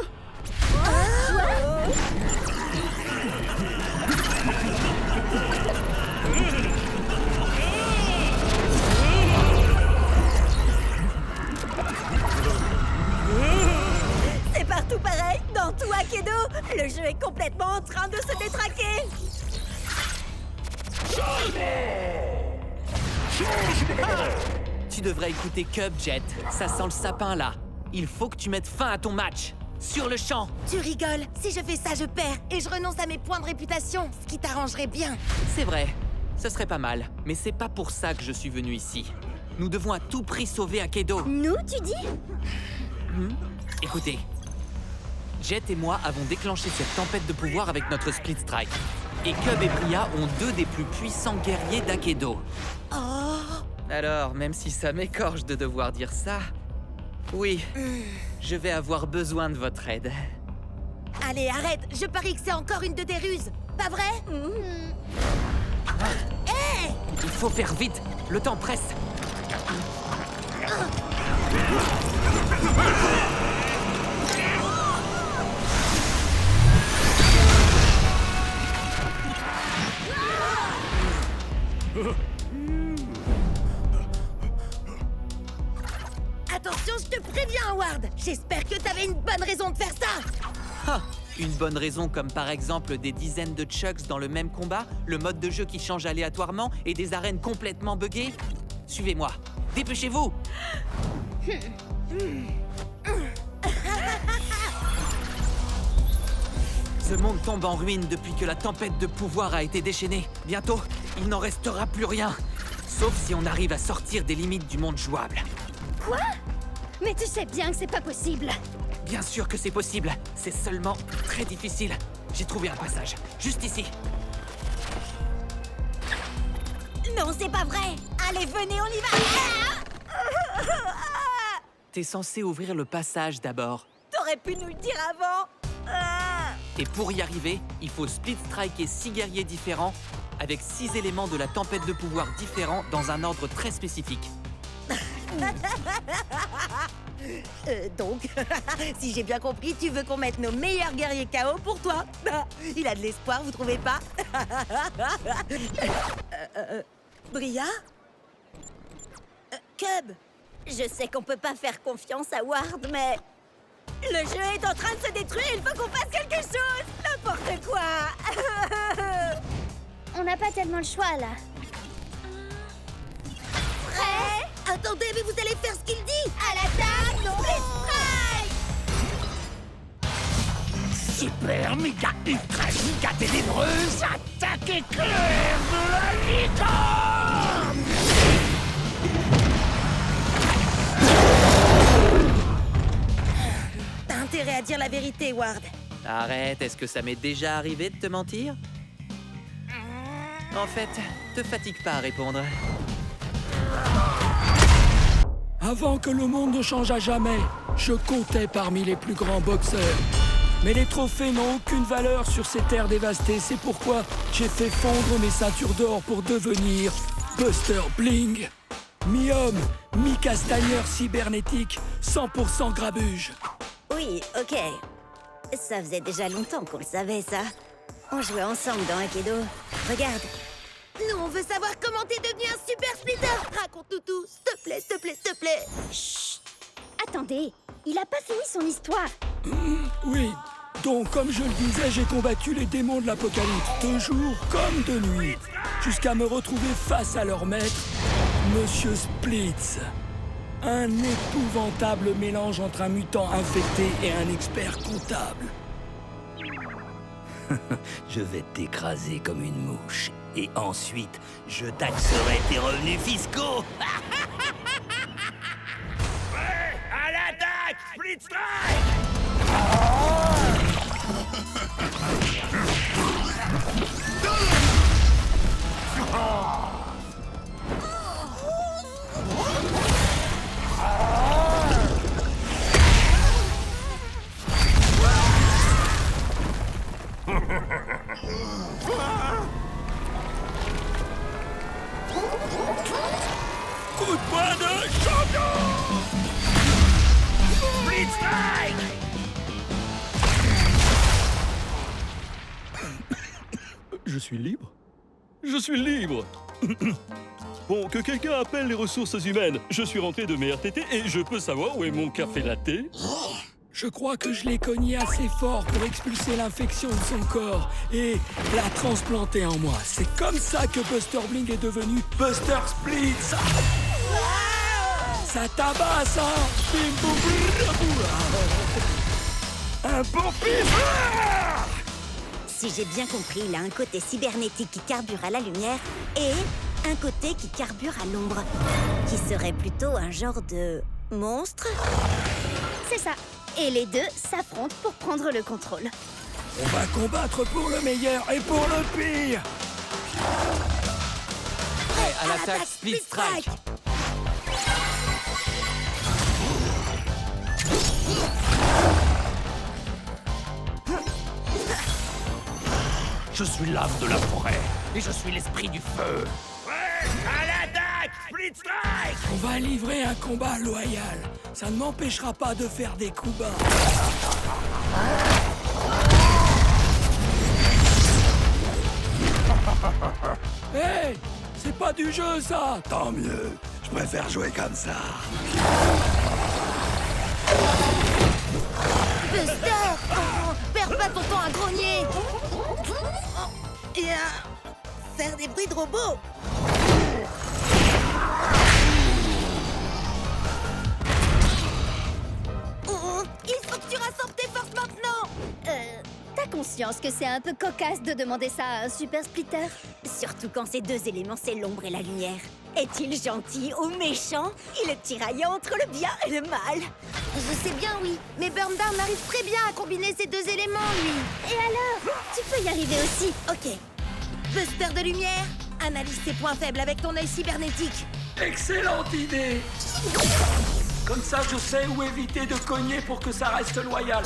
C'est partout pareil, dans tout Akedo. Le jeu est complètement en train de se détraquer. Tu devrais écouter Cub, Jet. Ça sent le sapin, là. Il faut que tu mettes fin à ton match. Sur le champ. Tu rigoles. Si je fais ça, je perds. Et je renonce à mes points de réputation. Ce qui t'arrangerait bien. C'est vrai. Ce serait pas mal. Mais c'est pas pour ça que je suis venu ici. Nous devons à tout prix sauver Akedo. Nous, tu dis? Écoutez. Jet et moi avons déclenché cette tempête de pouvoir avec notre Split Strike. Et Cub et Priya ont deux des plus puissants guerriers d'Akedo. Oh! Alors, même si ça m'écorche de devoir dire ça, oui, je vais avoir besoin de votre aide. Allez, arrête. Je parie que c'est encore une de tes ruses. Pas vrai? Hé! Il faut faire vite. Le temps presse. Attention, je te préviens, Howard. J'espère que t'avais une bonne raison de faire ça. Ah, une bonne raison comme par exemple des dizaines de Chucks dans le même combat, le mode de jeu qui change aléatoirement et des arènes complètement buggées. Suivez-moi. Dépêchez-vous. Ce monde tombe en ruine depuis que la tempête de pouvoir a été déchaînée. Bientôt, il n'en restera plus rien. Sauf si on arrive à sortir des limites du monde jouable. Quoi? Mais tu sais bien que c'est pas possible. Bien sûr que c'est possible. C'est seulement très difficile. J'ai trouvé un passage. Juste ici. Non, c'est pas vrai. Allez, venez, on y va. T'es censé ouvrir le passage d'abord. T'aurais pu nous le dire avant. Ah. Et pour y arriver, il faut split striker 6 guerriers différents avec 6 éléments de la tempête de pouvoir différents dans un ordre très spécifique. Donc, si j'ai bien compris, tu veux qu'on mette nos meilleurs guerriers KO pour toi. Il a de l'espoir, vous trouvez pas? Bria? Cub? Je sais qu'on peut pas faire confiance à Ward, mais... Le jeu est en train de se détruire, il faut qu'on fasse quelque chose! N'importe quoi! On n'a pas tellement le choix, là. Prêt? Attendez, mais vous allez faire ce qu'il dit! À l'attaque! Non! Super méga ultra giga ténébreuse attaque éclair de la licorne! T'as intérêt à dire la vérité, Ward. Arrête, est-ce que ça m'est déjà arrivé de te mentir? En fait, te fatigue pas à répondre. Avant que le monde ne change à jamais, je comptais parmi les plus grands boxeurs. Mais les trophées n'ont aucune valeur sur ces terres dévastées. C'est pourquoi j'ai fait fondre mes ceintures d'or pour devenir Buster Bling. Mi-homme, mi-castagneur cybernétique, 100% grabuge. Oui, ok. Ça faisait déjà longtemps qu'on le savait, ça. On jouait ensemble dans Aikido. Regarde. Nous, on veut savoir comment t'es devenu un super splitter. Raconte-nous tout, s'il te plaît, s'il te plaît, s'il te plaît. Chut! Attendez, il a pas fini son histoire. Oui, donc comme je le disais, j'ai combattu les démons de l'apocalypse, de jour comme de nuit, jusqu'à me retrouver face à leur maître, Monsieur Splitz. Un épouvantable mélange entre un mutant infecté et un expert comptable. Je vais t'écraser comme une mouche. Et ensuite, je taxerai tes revenus fiscaux. Ouais, à l'attaque! Split strike! Coup de poing de champion! Split strike! Je suis libre? Je suis libre! Bon, que quelqu'un appelle les ressources humaines. Je suis rentré de mes RTT et je peux savoir où est mon café latte? Je crois que je l'ai cogné assez fort pour expulser l'infection de son corps et la transplanter en moi. C'est comme ça que Buster Bling est devenu Buster Splitz. Ça tabasse, hein? Bim, boum, boum. Un bon pif! Si j'ai bien compris, il a un côté cybernétique qui carbure à la lumière et un côté qui carbure à l'ombre, qui serait plutôt un genre de monstre. C'est ça. Et les deux s'affrontent pour prendre le contrôle. On va combattre pour le meilleur et pour le pire. Prêt à l'attaque, split strike. Je suis l'âme de la forêt et je suis l'esprit du feu. Ouais, à l'attaque! Split strike! On va livrer un combat loyal. Ça ne m'empêchera pas de faire des coups bas. Hé! C'est pas du jeu, ça! Tant mieux. Je préfère jouer comme ça. Buster! Oh, perds pas ton temps à grogner! Et à faire des bruits de robots! Oh, il faut que tu rassembles tes forces maintenant! T'as conscience que c'est un peu cocasse de demander ça à un super splitter? Surtout quand ces deux éléments, c'est l'ombre et la lumière. Est-il gentil ou méchant? Il est tiraillant entre le bien et le mal. Je sais bien, oui, mais Burndown arrive très bien à combiner ces deux éléments, lui. Et alors? Tu peux y arriver aussi. Ok. Buster de lumière, analyse tes points faibles avec ton œil cybernétique. Excellente idée! Comme ça, je sais où éviter de cogner pour que ça reste loyal.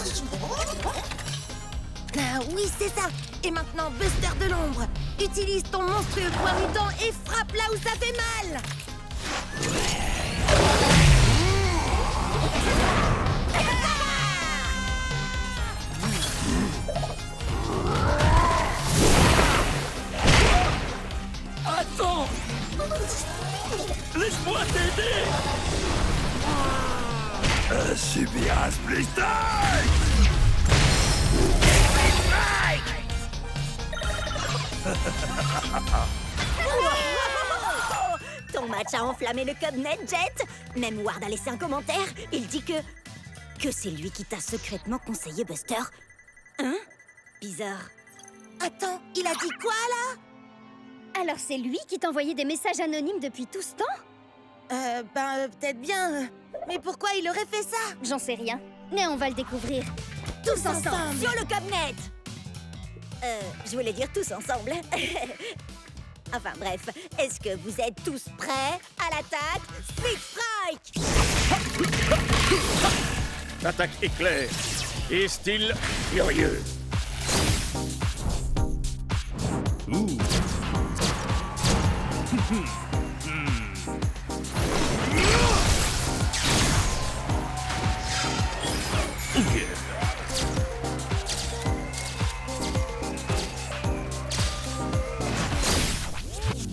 Ah oui, c'est ça. Et maintenant, Buster de l'ombre, utilise ton monstrueux poing mutant et frappe là où ça fait mal. Attends! Laisse-moi t'aider! Subir un split strike! Ton match a enflammé le Cubnet, Jet. Même Ward a laissé un commentaire. Il dit que c'est lui qui t'a secrètement conseillé Buster. Hein? Bizarre. Attends, il a dit quoi, là? Alors c'est lui qui t'envoyait des messages anonymes depuis tout ce temps? Peut-être bien. Mais pourquoi il aurait fait ça? J'en sais rien. Mais on va le découvrir. Tous ensemble. Sur le Cubnet. Je voulais dire tous ensemble. Enfin bref, est-ce que vous êtes tous prêts à l'attaque? Split Strike! Attaque éclair et style furieux.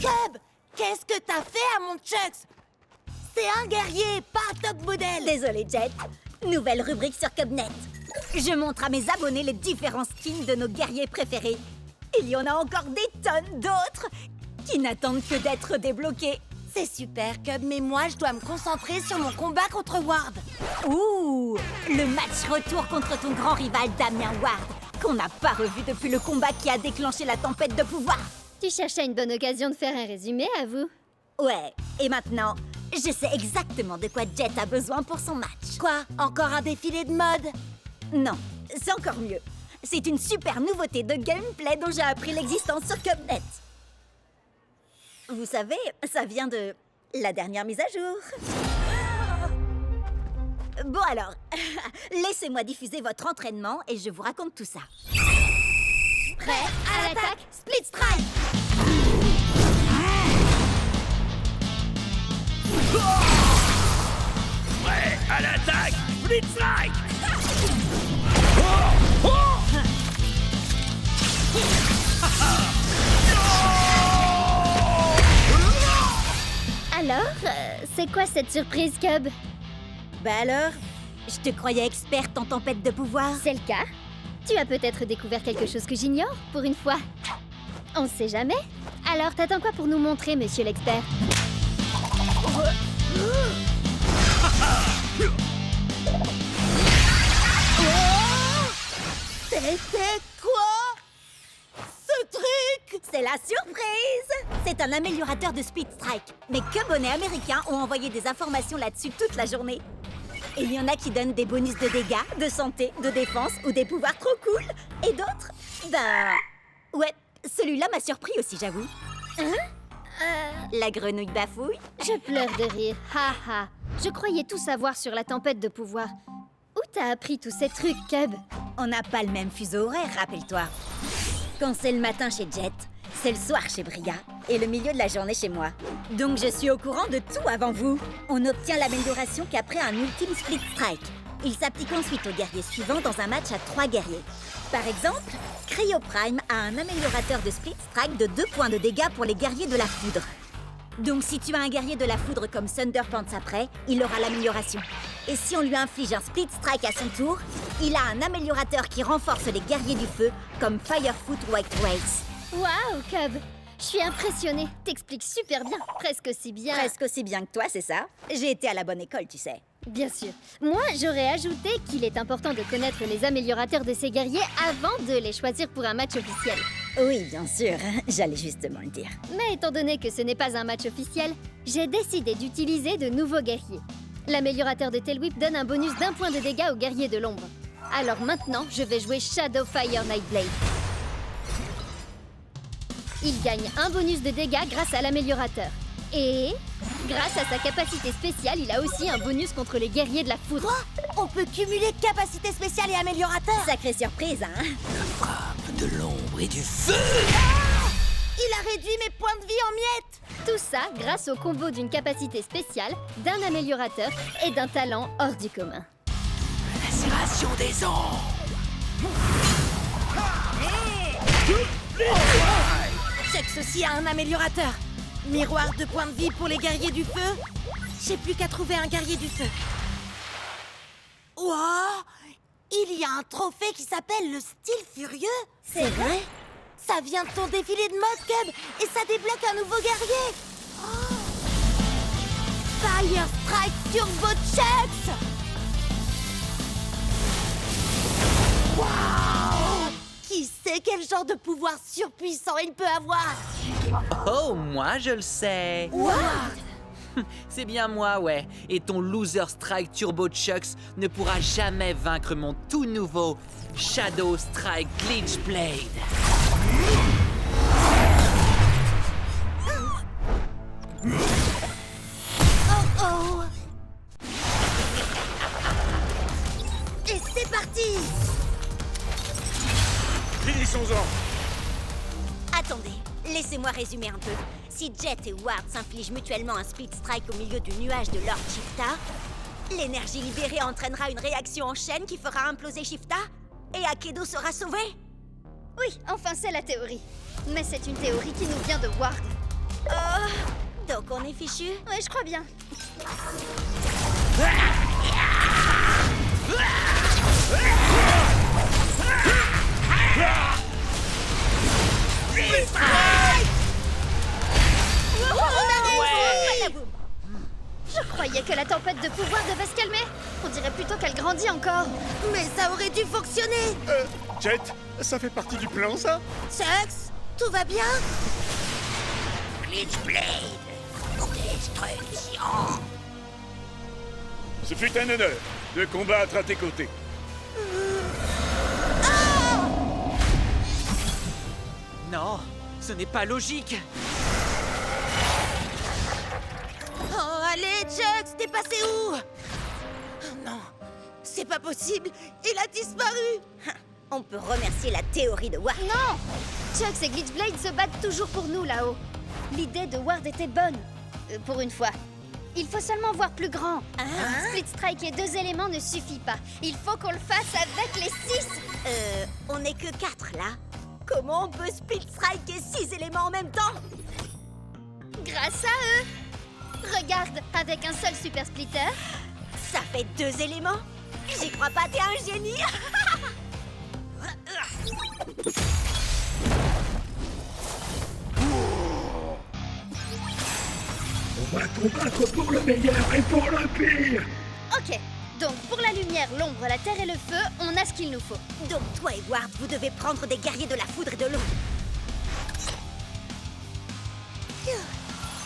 Cub, qu'est-ce que t'as fait à mon Chucks? C'est un guerrier, pas un top modèle. Désolé, Jet. Nouvelle rubrique sur Cubnet. Je montre à mes abonnés les différents skins de nos guerriers préférés. Il y en a encore des tonnes d'autres qui n'attendent que d'être débloqués. C'est super, Cub, mais moi, je dois me concentrer sur mon combat contre Ward. Ouh, le match retour contre ton grand rival Damien Ward, qu'on n'a pas revu depuis le combat qui a déclenché la tempête de pouvoir. Tu cherchais une bonne occasion de faire un résumé, avoue. Ouais, et maintenant, je sais exactement de quoi Jet a besoin pour son match. Quoi? Encore un défilé de mode? Non, c'est encore mieux. C'est une super nouveauté de gameplay dont j'ai appris l'existence sur Cubnet. Vous savez, ça vient de la dernière mise à jour. Bon alors, laissez-moi diffuser votre entraînement et je vous raconte tout ça. Prêt à l'attaque, Split Strike! Prêt à l'attaque, Split Strike! Alors, c'est quoi cette surprise, Cub? Bah alors, je te croyais experte en tempête de pouvoir. C'est le cas. Tu as peut-être découvert quelque chose que j'ignore, pour une fois. On sait jamais. Alors, t'attends quoi pour nous montrer, monsieur l'expert? C'était quoi? Ce truc? C'est la surprise! C'est un améliorateur de Split Strike. Mes Cubonnets américains ont envoyé des informations là-dessus toute la journée. Et il y en a qui donnent des bonus de dégâts, de santé, de défense ou des pouvoirs trop cool. Et d'autres, ouais, celui-là m'a surpris aussi, j'avoue. Hein? La grenouille bafouille. Je pleure de rire. Ha ha. Je croyais tout savoir sur la tempête de pouvoir. Où t'as appris tous ces trucs, Cub? On n'a pas le même fuseau horaire, rappelle-toi. Quand c'est le matin chez Jet, c'est le soir chez Bria et le milieu de la journée chez moi. Donc je suis au courant de tout avant vous. On obtient l'amélioration qu'après un ultime Split Strike. Il s'applique ensuite aux guerriers suivants dans un match à 3 guerriers. Par exemple, Cryo Prime a un améliorateur de Split Strike de 2 points de dégâts pour les guerriers de la foudre. Donc si tu as un guerrier de la foudre comme Thunderpants après, il aura l'amélioration. Et si on lui inflige un Split Strike à son tour, il a un améliorateur qui renforce les guerriers du feu comme Firefoot White Race. Waouh, Cub! Je suis impressionnée. T'expliques super bien. Presque aussi bien. Presque aussi bien que toi, c'est ça? J'ai été à la bonne école, tu sais. Bien sûr. Moi, j'aurais ajouté qu'il est important de connaître les améliorateurs de ces guerriers avant de les choisir pour un match officiel. Oui, bien sûr. J'allais justement le dire. Mais étant donné que ce n'est pas un match officiel, j'ai décidé d'utiliser de nouveaux guerriers. L'améliorateur de Tailwhip donne un bonus d'1 point de dégâts aux guerriers de l'ombre. Alors maintenant, je vais jouer Shadowfire Nightblade. Il gagne un bonus de dégâts grâce à l'améliorateur. Et Grâce à sa capacité spéciale, il a aussi un bonus contre les guerriers de la foudre. Quoi? On peut cumuler capacité spéciale et améliorateur. Sacrée surprise, hein? Frappe de l'ombre et du feu. Il a réduit mes points de vie en miettes. Tout ça grâce au combo d'une capacité spéciale, d'un améliorateur et d'un talent hors du commun. Lacération des ombres. Check ceci a un améliorateur. Miroir de points de vie pour les guerriers du feu. J'ai plus qu'à trouver un guerrier du feu. Wow! Il y a un trophée qui s'appelle le style furieux. C'est vrai? Ça vient de ton défilé de mode, Cub, et ça débloque un nouveau guerrier. Oh. Fire Strike Turbo Chucks. Wow! Qui sait quel genre de pouvoir surpuissant il peut avoir? Oh, moi je le sais. What? C'est bien moi, ouais. Et ton Loser Strike Turbo Chucks ne pourra jamais vaincre mon tout nouveau Shadow Strike Glitch Blade. Oh oh! Et c'est parti! Finissons-en. Attendez, laissez-moi résumer un peu. Si Jet et Ward s'infligent mutuellement un Split Strike au milieu du nuage de Lord Shifta, l'énergie libérée entraînera une réaction en chaîne qui fera imploser Shifta et Akedo sera sauvé. Oui, enfin c'est la théorie. Mais c'est une théorie qui nous vient de Ward. Oh, donc on est fichu? Oui, je crois bien. Je croyais que la tempête de pouvoir devait se calmer. On dirait plutôt qu'elle grandit encore. Mais ça aurait dû fonctionner. Jet, ça fait partie du plan, ça? Chucks, tout va bien? Glitch Blade. Destruction. Ce fut un honneur de combattre à tes côtés. Non, ce n'est pas logique. Oh, allez, Chucks, t'es passé où? Oh, non, c'est pas possible, il a disparu. On peut remercier la théorie de Ward. Non! Chucks et Glitchblade se battent toujours pour nous là-haut. L'idée de Ward était bonne. Pour une fois. Il faut seulement voir plus grand. Split Strike et 2 éléments ne suffit pas. Il faut qu'on le fasse avec les 6. On n'est que 4 là. Comment on peut Split Strike et 6 éléments en même temps? Grâce à eux. Regarde, avec un seul Super Splitter. Ça fait 2 éléments? J'y crois pas, t'es un génie. On va combattre pour le meilleur et pour le pire. Ok, donc pour la lumière, l'ombre, la terre et le feu, on a ce qu'il nous faut. Donc toi et Ward, vous devez prendre des guerriers de la foudre et de l'eau.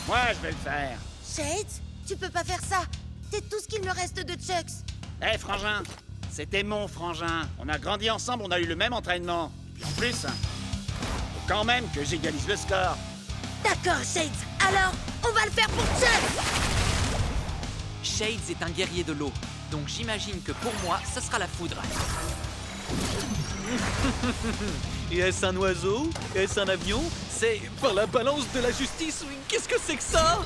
Moi, je vais le faire. Shades, tu peux pas faire ça. T'es tout ce qu'il me reste de Chucks. Hé, frangin, c'était mon frangin. On a grandi ensemble, on a eu le même entraînement. Puis en plus, faut quand même que j'égalise le score. D'accord, Shades. Alors, on va le faire pour Chucks. Shades est un guerrier de l'eau, donc j'imagine que pour moi, ce sera la foudre. Et est-ce un oiseau? Est-ce un avion? C'est par la balance de la justice? Qu'est-ce que c'est que ça?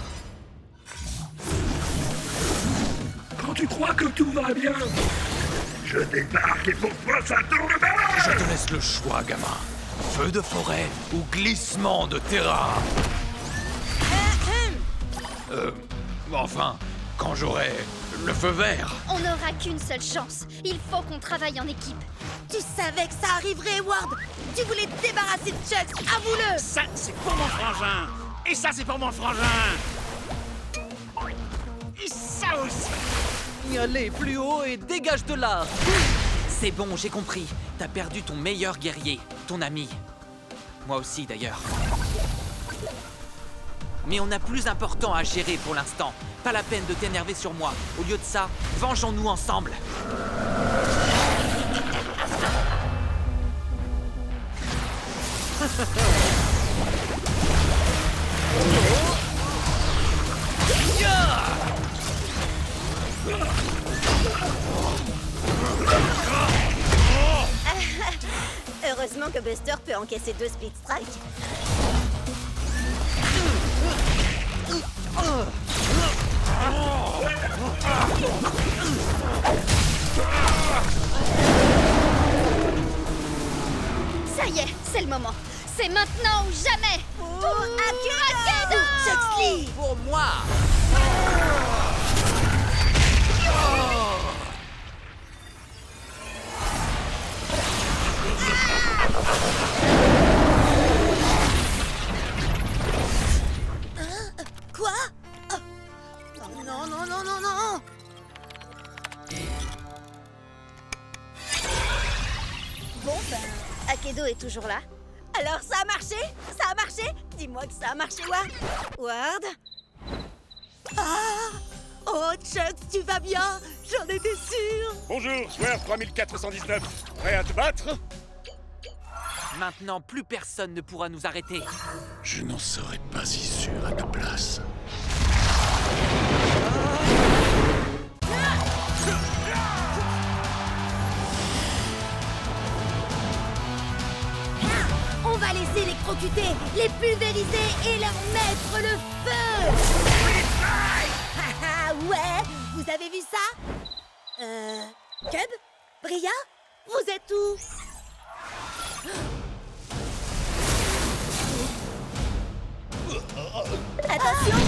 Quand tu crois que tout va bien, je débarque et pour toi ça tourne mal. Je te laisse le choix, gamin. Feu de forêt ou glissement de terrain. Enfin, quand j'aurai le feu vert. On n'aura qu'une seule chance. Il faut qu'on travaille en équipe. Tu savais que ça arriverait, Ward. Tu voulais te débarrasser de Chucks. Avoue-le. Ça, c'est pour mon frangin. Et ça, c'est pour mon frangin. Et ça aussi. Allez, plus haut et dégage de là. C'est bon, j'ai compris. T'as perdu ton meilleur guerrier, ton ami. Moi aussi, d'ailleurs. Mais on a plus important à gérer pour l'instant. Pas la peine de t'énerver sur moi. Au lieu de ça, vengeons-nous ensemble. Heureusement que Buster peut encaisser 2 Split Strike. Ça y est, c'est le moment. C'est maintenant ou jamais. Pour Akedo! Chuxley! Pour moi! Quoi? Oh. Non, non, non, non, non! Bon, ben, Akedo est toujours là. Alors, ça a marché? Ça a marché? Dis-moi que ça a marché, Ward. Ward? Ah! Oh, Chuck, tu vas bien? J'en étais sûre! Bonjour, joueur 3419. Prêt à te battre? Maintenant, plus personne ne pourra nous arrêter. Je n'en serais pas si sûr à ta place. On va les électrocuter, les pulvériser et leur mettre le feu! Haha, ouais! Vous avez vu ça? Cub? Bria? Vous êtes où? Attention!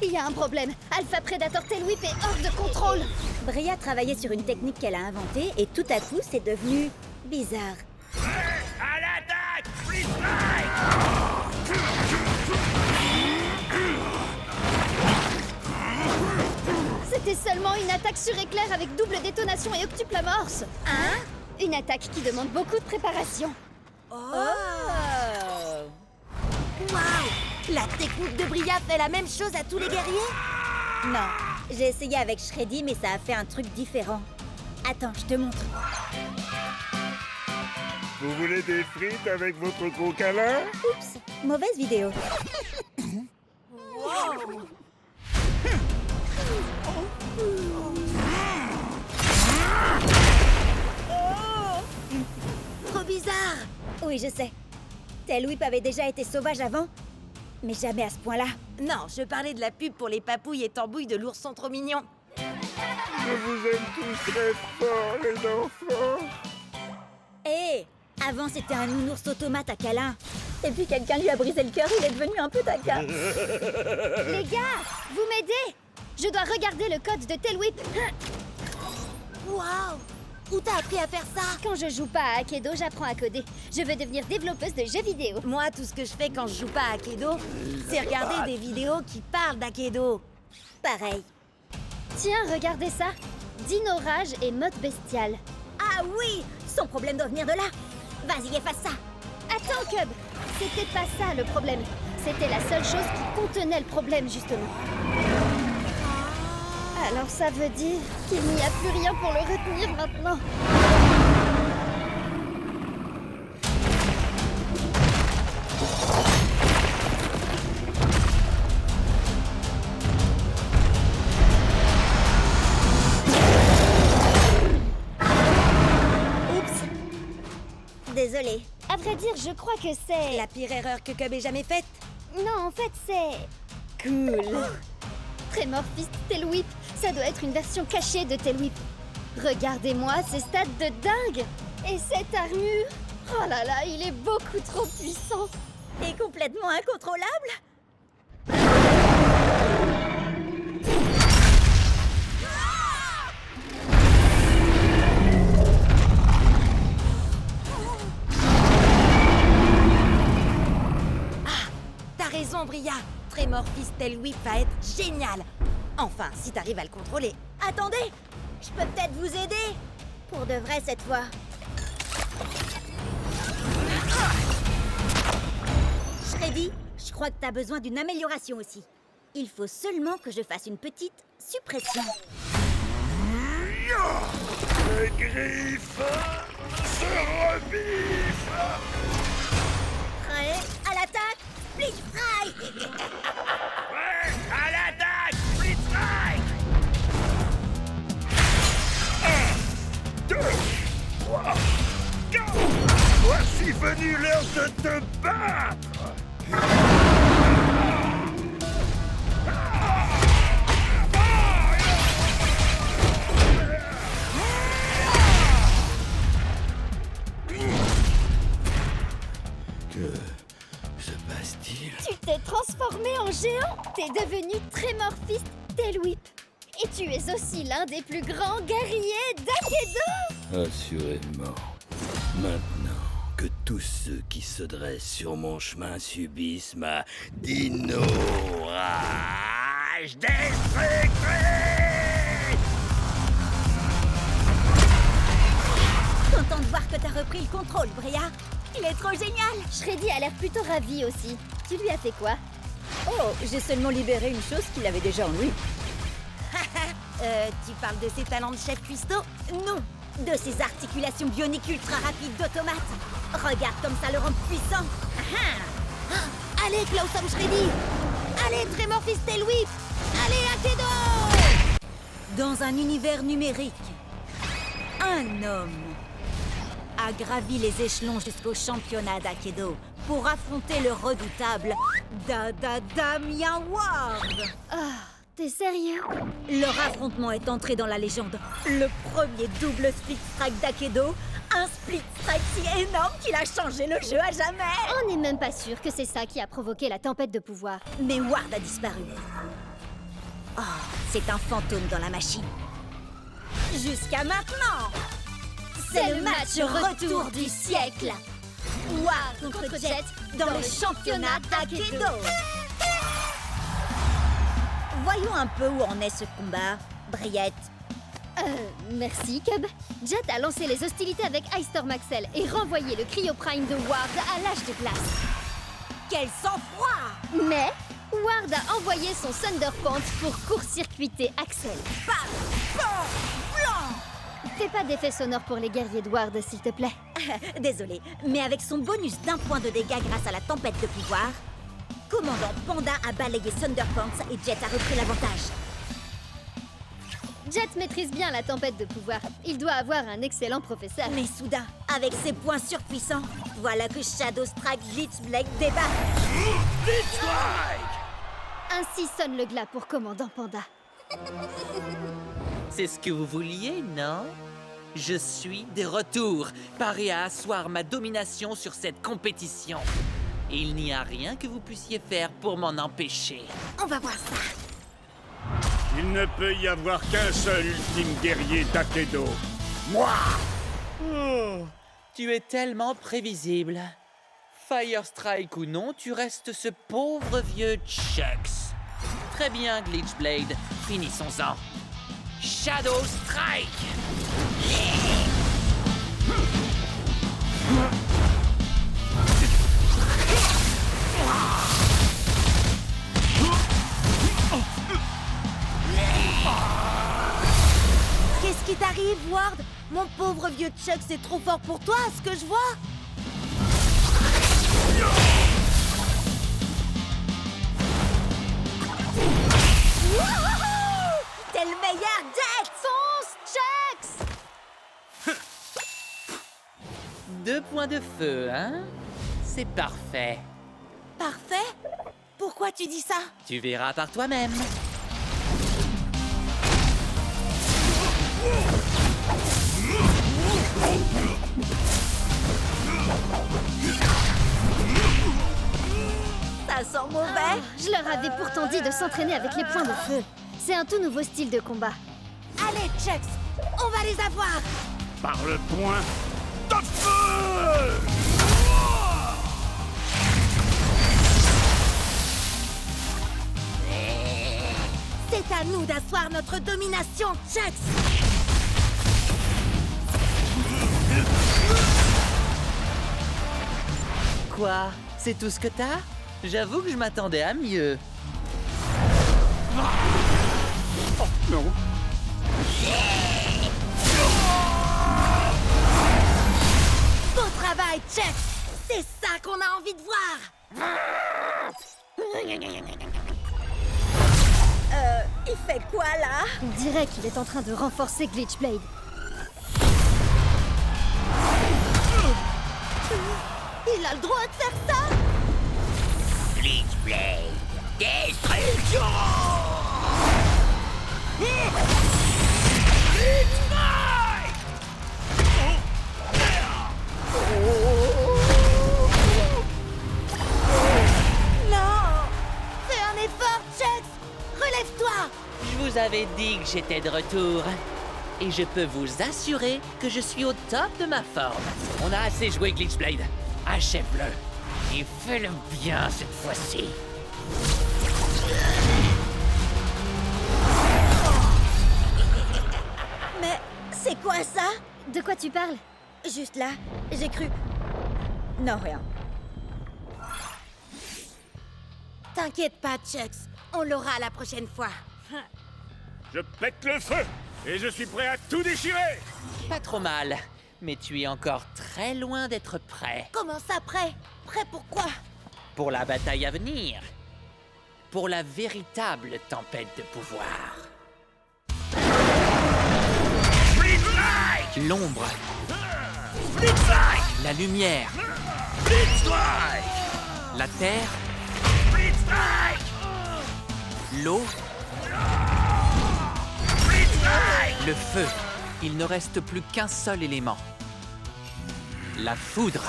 Il y a un problème. Alpha Predator Tail Whip est hors de contrôle. Bria travaillait sur une technique qu'elle a inventée et tout à coup, c'est devenu bizarre. À l'attaque! Free strike! C'était seulement une attaque sur éclair avec double détonation et octuple amorce. Hein? Une attaque qui demande beaucoup de préparation. Oh! Waouh! La technique de Bria fait la même chose à tous les guerriers? Non, j'ai essayé avec Shreddy, mais ça a fait un truc différent. Attends, je te montre. Vous voulez des frites avec votre gros câlin? Oups, mauvaise vidéo. Wow! Trop bizarre! Oui, je sais. Tail Whip avait déjà été sauvage avant, mais jamais à ce point-là. Non, je parlais de la pub pour les papouilles et tambouilles de l'ourson trop mignon. Je vous aime tous très fort, les enfants. Hé, avant c'était un nounours automate à câlin. Et puis quelqu'un lui a brisé le cœur, il est devenu un peu taquin. Les gars, vous m'aidez? Je dois regarder le code de Tail Whip. Waouh! Où t'as appris à faire ça? Quand je joue pas à Akedo, j'apprends à coder. Je veux devenir développeuse de jeux vidéo. Moi, tout ce que je fais quand je joue pas à Akedo, c'est regarder des vidéos qui parlent d'Akedo. Pareil. Tiens, regardez ça. Dino Rage et mode bestial. Ah oui! Son problème doit venir de là. Vas-y, efface ça. Attends, Cub. C'était pas ça le problème. C'était la seule chose qui contenait le problème, justement. Alors ça veut dire qu'il n'y a plus rien pour le retenir maintenant. Oups. Désolée. À vrai dire, je crois que c'est... La pire erreur que Cub ait jamais faite? Non, en fait, c'est... Cool. Trémorphiste Tail Whip, ça doit être une version cachée de Tail Whip. Regardez-moi ces stats de dingue! Et cette armure! Oh là là, il est beaucoup trop puissant! Et complètement incontrôlable? Ah! T'as raison, Bria! Trémorphiste Tail Whip va être génial! Enfin, si t'arrives à le contrôler. Attendez! Je peux peut-être vous aider! Pour de vrai cette fois. Shreddy, je crois que t'as besoin d'une amélioration aussi. Il faut seulement que je fasse une petite suppression. Les griffes se rebiffent. Prêt à l'attaque? Split Strike! Ouais, de te battre! Que se passe-t-il? Tu t'es transformé en géant. T'es devenu Tremorfist Tailwhip. Et tu es aussi l'un des plus grands guerriers d'Akedo. Assurément. Maintenant que tous ceux qui se dressent sur mon chemin subissent ma dino rage destructrice! Content de voir que t'as repris le contrôle, Bria. Il est trop génial. Shreddy a l'air plutôt ravi aussi. Tu lui as fait quoi? Oh, j'ai seulement libéré une chose qu'il avait déjà en lui. Tu parles de ses talents de chef cuistot? Non, de ses articulations bioniques ultra rapides d'automate. Regarde comme ça le rend puissant. Allez, Klausam Shreddy. Allez, Tremorfist Tailwhip. Allez, Akedo. Dans un univers numérique, un homme a gravi les échelons jusqu'au championnat d'Akedo pour affronter le redoutable Damien Ward. Ah, t'es sérieux? Leur affrontement est entré dans la légende. Le premier double split strike d'Akedo, un split strike si énorme qu'il a changé le jeu à jamais. On n'est même pas sûr que c'est ça qui a provoqué la tempête de pouvoir. Mais Ward a disparu. Oh, c'est un fantôme dans la machine. Jusqu'à maintenant. C'est le match retour du siècle. Ward contre Jet dans le championnat d'Akedo. Voyons un peu où en est ce combat, Briette. Merci, Cub. Jet a lancé les hostilités avec Ice Storm Axel et renvoyé le Cryo Prime de Ward à l'âge de glace. Quel sang-froid! Mais Ward a envoyé son Thunder Pants pour court-circuiter Axel. Fais pas d'effet sonore pour les guerriers de Ward, s'il te plaît. Désolé, mais avec son bonus d'1 point de dégâts grâce à la tempête de pouvoir, Commandant Panda a balayé Thunder Pants et Jet a repris l'avantage. Jet maîtrise bien la tempête de pouvoir. Il doit avoir un excellent professeur. Mais soudain, avec ses points surpuissants, voilà que Shadow Strike Blitzblade débarque. Ainsi sonne le glas pour Commandant Panda. C'est ce que vous vouliez, non? Je suis de retour, paré à asseoir ma domination sur cette compétition. Il n'y a rien que vous puissiez faire pour m'en empêcher. On va voir ça. Il ne peut y avoir qu'un seul ultime guerrier d'Akedo. Moi! Oh, tu es tellement prévisible. Fire Strike ou non, tu restes ce pauvre vieux Chucks. Très bien, Glitchblade. Finissons-en. Shadow Strike! Qu'est-ce qui t'arrive, Ward? Mon pauvre vieux Chuck, c'est trop fort pour toi, ce que je vois. Wouhou! T'es le meilleur, Jet! Fonce, Chucks! 2 points de feu, hein? C'est parfait. Parfait? Pourquoi tu dis ça? Tu verras par toi-même. Ça sent mauvais. Je leur avais pourtant dit de s'entraîner avec les points de feu. C'est un tout nouveau style de combat. Allez, Chucks, on va les avoir. Par le point de feu! C'est à nous d'asseoir notre domination, Chucks. Quoi? C'est tout ce que t'as? J'avoue que je m'attendais à mieux. Oh, non. Beau travail, Chucks. C'est ça qu'on a envie de voir. Il fait quoi, là? On dirait qu'il est en train de renforcer Glitchblade. Il a le droit de faire ça? Glitchblade, destruction! Non! Fais un effort, Chucks! Relève-toi! Je vous avais dit que j'étais de retour. Et je peux vous assurer que je suis au top de ma forme. On a assez joué, Glitchblade. Achève-le. Et fais-le bien cette fois-ci. Mais c'est quoi ça? De quoi tu parles? Juste là, j'ai cru... Non, rien. T'inquiète pas, Chucks. On l'aura la prochaine fois. Je pète le feu et je suis prêt à tout déchirer. Pas trop mal. Mais tu es encore très loin d'être prêt. Comment ça, prêt? Prêt pour quoi? Pour la bataille à venir. Pour la véritable tempête de pouvoir. L'ombre. La lumière. La terre. L'eau. Le feu. Il ne reste plus qu'un seul élément. La foudre.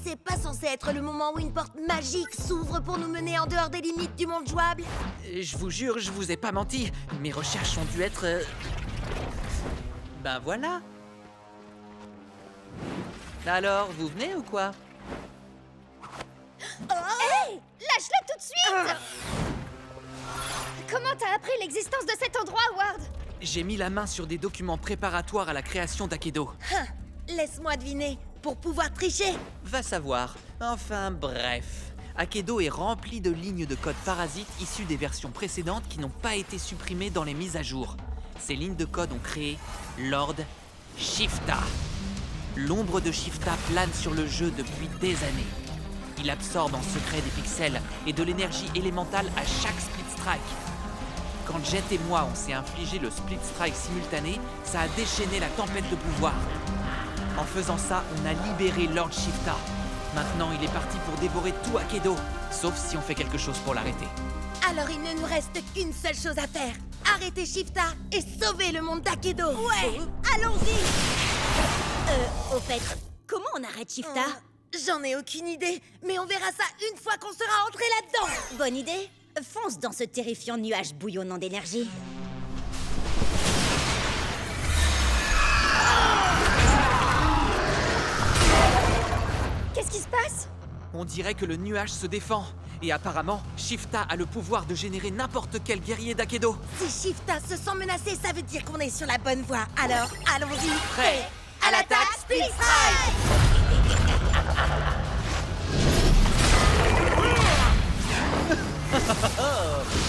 C'est pas censé être le moment où une porte magique s'ouvre pour nous mener en dehors des limites du monde jouable? Je vous jure, je vous ai pas menti. Mes recherches ont dû être... Ben voilà. Alors, vous venez ou quoi? Hey! Lâche-la tout de suite! Comment t'as appris l'existence de cet endroit, Ward? J'ai mis la main sur des documents préparatoires à la création d'Akedo. Laisse-moi deviner, pour pouvoir tricher. Va savoir. Enfin, bref. Akedo est rempli de lignes de code parasites issues des versions précédentes qui n'ont pas été supprimées dans les mises à jour. Ces lignes de code ont créé Lord Shifta. L'ombre de Shifta plane sur le jeu depuis des années. Il absorbe en secret des pixels et de l'énergie élémentale à chaque split strike. Quand Jet et moi on s'est infligé le split strike simultané, ça a déchaîné la tempête de pouvoir. En faisant ça, on a libéré Lord Shifta. Maintenant, il est parti pour dévorer tout Akedo, sauf si on fait quelque chose pour l'arrêter. Alors il ne nous reste qu'une seule chose à faire. Arrêter Shifta et sauver le monde d'Akedo. Ouais, allons-y. Au fait, comment on arrête Shifta? J'en ai aucune idée, mais on verra ça une fois qu'on sera entré là-dedans. Bonne idée. Fonce dans ce terrifiant nuage bouillonnant d'énergie. Qu'est-ce qui se passe? On dirait que le nuage se défend. Et apparemment, Shifta a le pouvoir de générer n'importe quel guerrier d'Akedo. Si Shifta se sent menacé, ça veut dire qu'on est sur la bonne voie. Alors, allons-y. Prêt à l'attaque, Split Strike!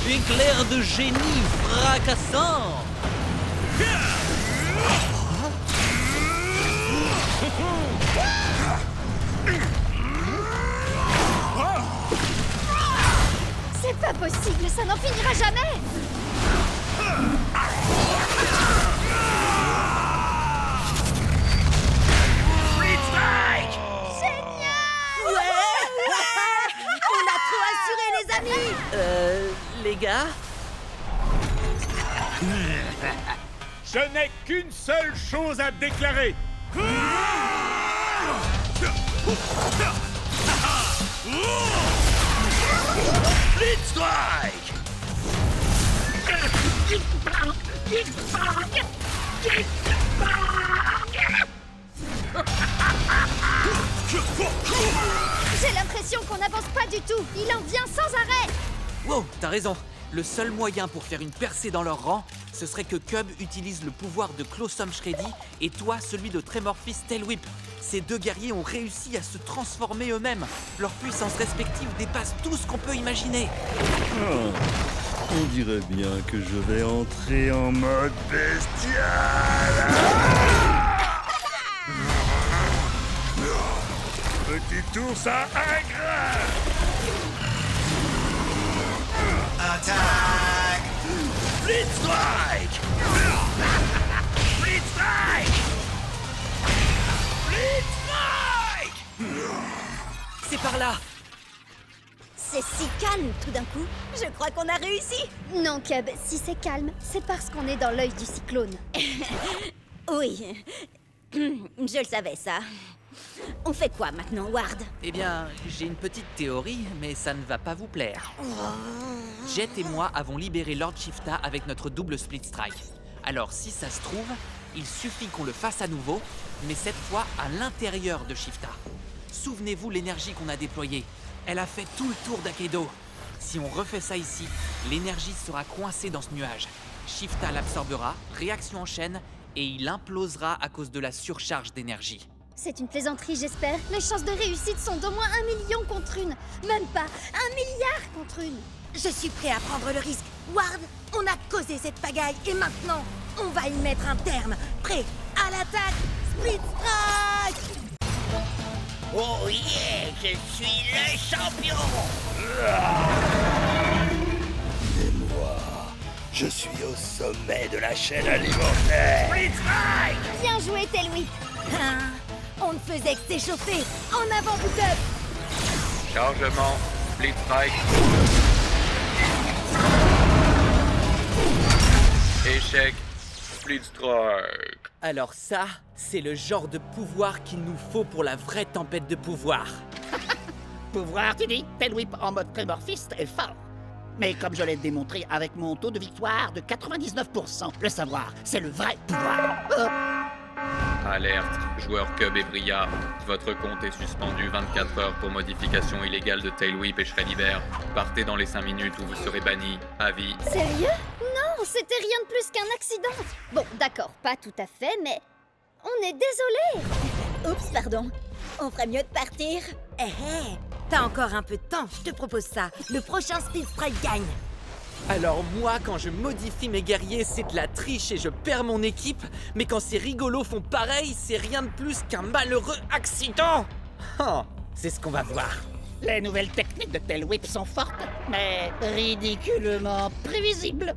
Éclair de génie fracassant. C'est pas possible, ça n'en finira jamais! Split Strike! Génial! Ouais! On a trop assuré, les amis! Les gars? Je n'ai qu'une seule chose à déclarer. Split Strike! J'ai l'impression qu'on n'avance pas du tout. Il en vient sans arrêt. Wow, t'as raison. Le seul moyen pour faire une percée dans leur rang, ce serait que Cub utilise le pouvoir de Closum Shreddy et toi celui de Tremorphis Tail Whip. Ces deux guerriers ont réussi à se transformer eux-mêmes. Leur puissance respective dépasse tout ce qu'on peut imaginer. On dirait bien que je vais entrer en mode bestial. Petit ours à ingrat. Attaque! Split Strike! Split Strike! Split Strike! C'est par là. C'est si calme tout d'un coup. Je crois qu'on a réussi. Non, Cub, si c'est calme, c'est parce qu'on est dans l'œil du cyclone. Oui. Je le savais, ça. On fait quoi maintenant, Ward? Eh bien, j'ai une petite théorie, mais ça ne va pas vous plaire. Jet et moi avons libéré Lord Shifta avec notre double Split Strike. Alors, si ça se trouve, il suffit qu'on le fasse à nouveau, mais cette fois à l'intérieur de Shifta. Souvenez-vous l'énergie qu'on a déployée. Elle a fait tout le tour d'Akedo. Si on refait ça ici, l'énergie sera coincée dans ce nuage. Shifta l'absorbera, réaction en chaîne, et il implosera à cause de la surcharge d'énergie. C'est une plaisanterie, j'espère. Les chances de réussite sont d'au moins 1 million contre une. Même pas 1 milliard contre une. Je suis prêt à prendre le risque. Ward, on a causé cette pagaille et maintenant, on va y mettre un terme. Prêt à l'attaque. Split Strike! Oh yeah, je suis le champion! Et moi, je suis au sommet de la chaîne alimentaire. Split Strike! Bien joué, Tailwhip. On ne faisait que s'échauffer. En avant, Boot-Up. Chargement, Split Strike. Échec, Split Strike. Alors ça, c'est le genre de pouvoir qu'il nous faut pour la vraie tempête de pouvoir. Pouvoir, tu dis? Tailwhip en mode trémorphiste est fort. Mais comme je l'ai démontré avec mon taux de victoire de 99%, le savoir, c'est le vrai pouvoir. Alerte, joueur Cub et Bria. Votre compte est suspendu 24 heures pour modification illégale de Tailwhip et Shreddibear. Partez dans les 5 minutes où vous serez banni. À vie. Sérieux? Non, c'était rien de plus qu'un accident. Bon, d'accord, pas tout à fait, mais on est désolé. Oups, pardon. On ferait mieux de partir. Eh, t'as encore un peu de temps. Je te propose ça. Le prochain Split Strike gagne. Alors moi, quand je modifie mes guerriers, c'est de la triche et je perds mon équipe. Mais quand ces rigolos font pareil, c'est rien de plus qu'un malheureux accident. Oh, c'est ce qu'on va voir. Les nouvelles techniques de Tailwhip sont fortes, mais ridiculement prévisibles.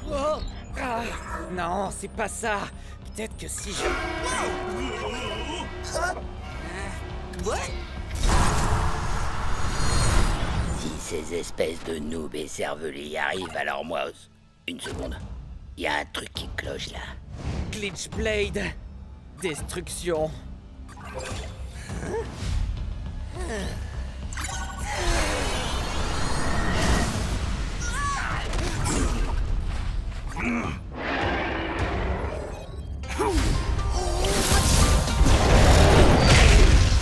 Oh. Ah, non, c'est pas ça. Peut-être que si je... Si ces espèces de noobs et cervelés y arrivent, alors moi... Une seconde. Il y a un truc qui cloche là. Glitchblade. Destruction.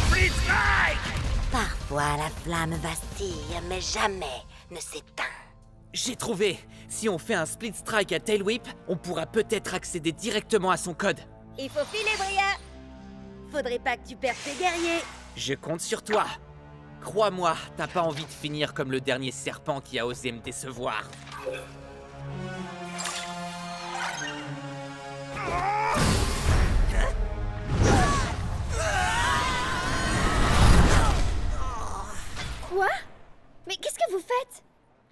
Split Strike! Parfois, la flamme vacille, mais jamais ne s'éteint. J'ai trouvé. Si on fait un Split Strike à Tailwhip, on pourra peut-être accéder directement à son code. Il faut filer, Bria. Faudrait pas que tu perdes tes guerriers. Je compte sur toi. Crois-moi, t'as pas envie de finir comme le dernier serpent qui a osé me décevoir. Quoi? Mais qu'est-ce que vous faites?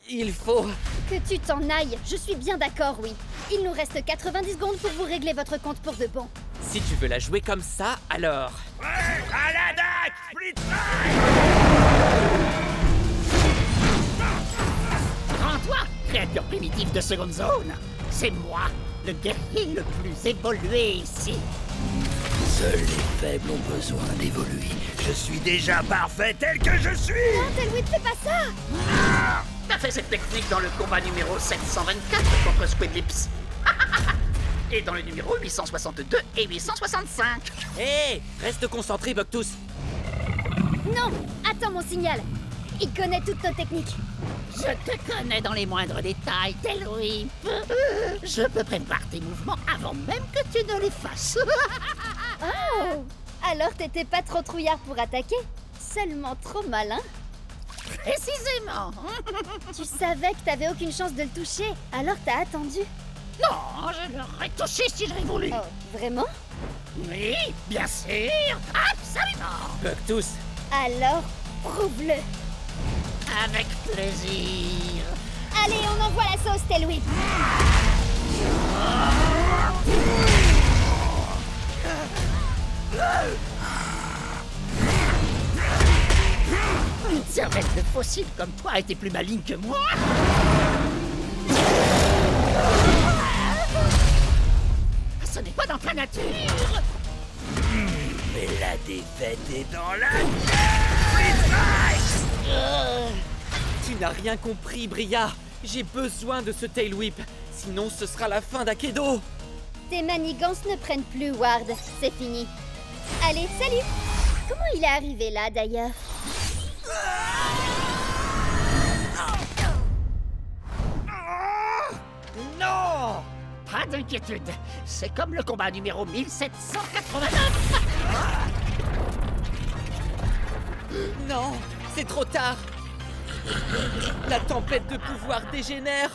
Il faut... Que tu t'en ailles, je suis bien d'accord, oui. Il nous reste 90 secondes pour vous régler votre compte pour de bon. Si tu veux la jouer comme ça, alors... À l'attaque! Split Strike! Rends-toi, créature primitive de seconde zone. C'est moi, le guerrier le plus évolué ici. Seuls les faibles ont besoin d'évoluer. Je suis déjà parfait tel que je suis! Non, Tailwhip, fais pas ça! T'as fait cette technique dans le combat numéro 724 contre Squidlips. Et dans le numéro 862 et 865. Hé, reste concentré, Bucktooth. Non! Attends mon signal! Il connaît toutes nos techniques. Je te connais dans les moindres détails, Tailwhip. Je peux prévoir tes mouvements avant même que tu ne les fasses. Oh! Alors t'étais pas trop trouillard pour attaquer? Seulement trop malin? Précisément. Tu savais que t'avais aucune chance de le toucher, alors t'as attendu. Non, je l'aurais touché si j'avais voulu. Oh, vraiment? Oui, bien sûr. Absolument. Bucktooth. Alors, prouve-le. Avec plaisir. Allez, on envoie la sauce, Tail Whip. Une cervelle de fossile comme toi était plus maligne que moi. Ce n'est pas dans ta nature. Mais la défaite est dans la... Tu n'as rien compris, Bria. J'ai besoin de ce Tail Whip. Sinon, ce sera la fin d'Akedo. Tes manigances ne prennent plus, Ward. C'est fini. Allez, salut. Comment il est arrivé là, d'ailleurs? Non! Pas d'inquiétude. C'est comme le combat numéro 1789. Non, c'est trop tard. La tempête de pouvoir dégénère.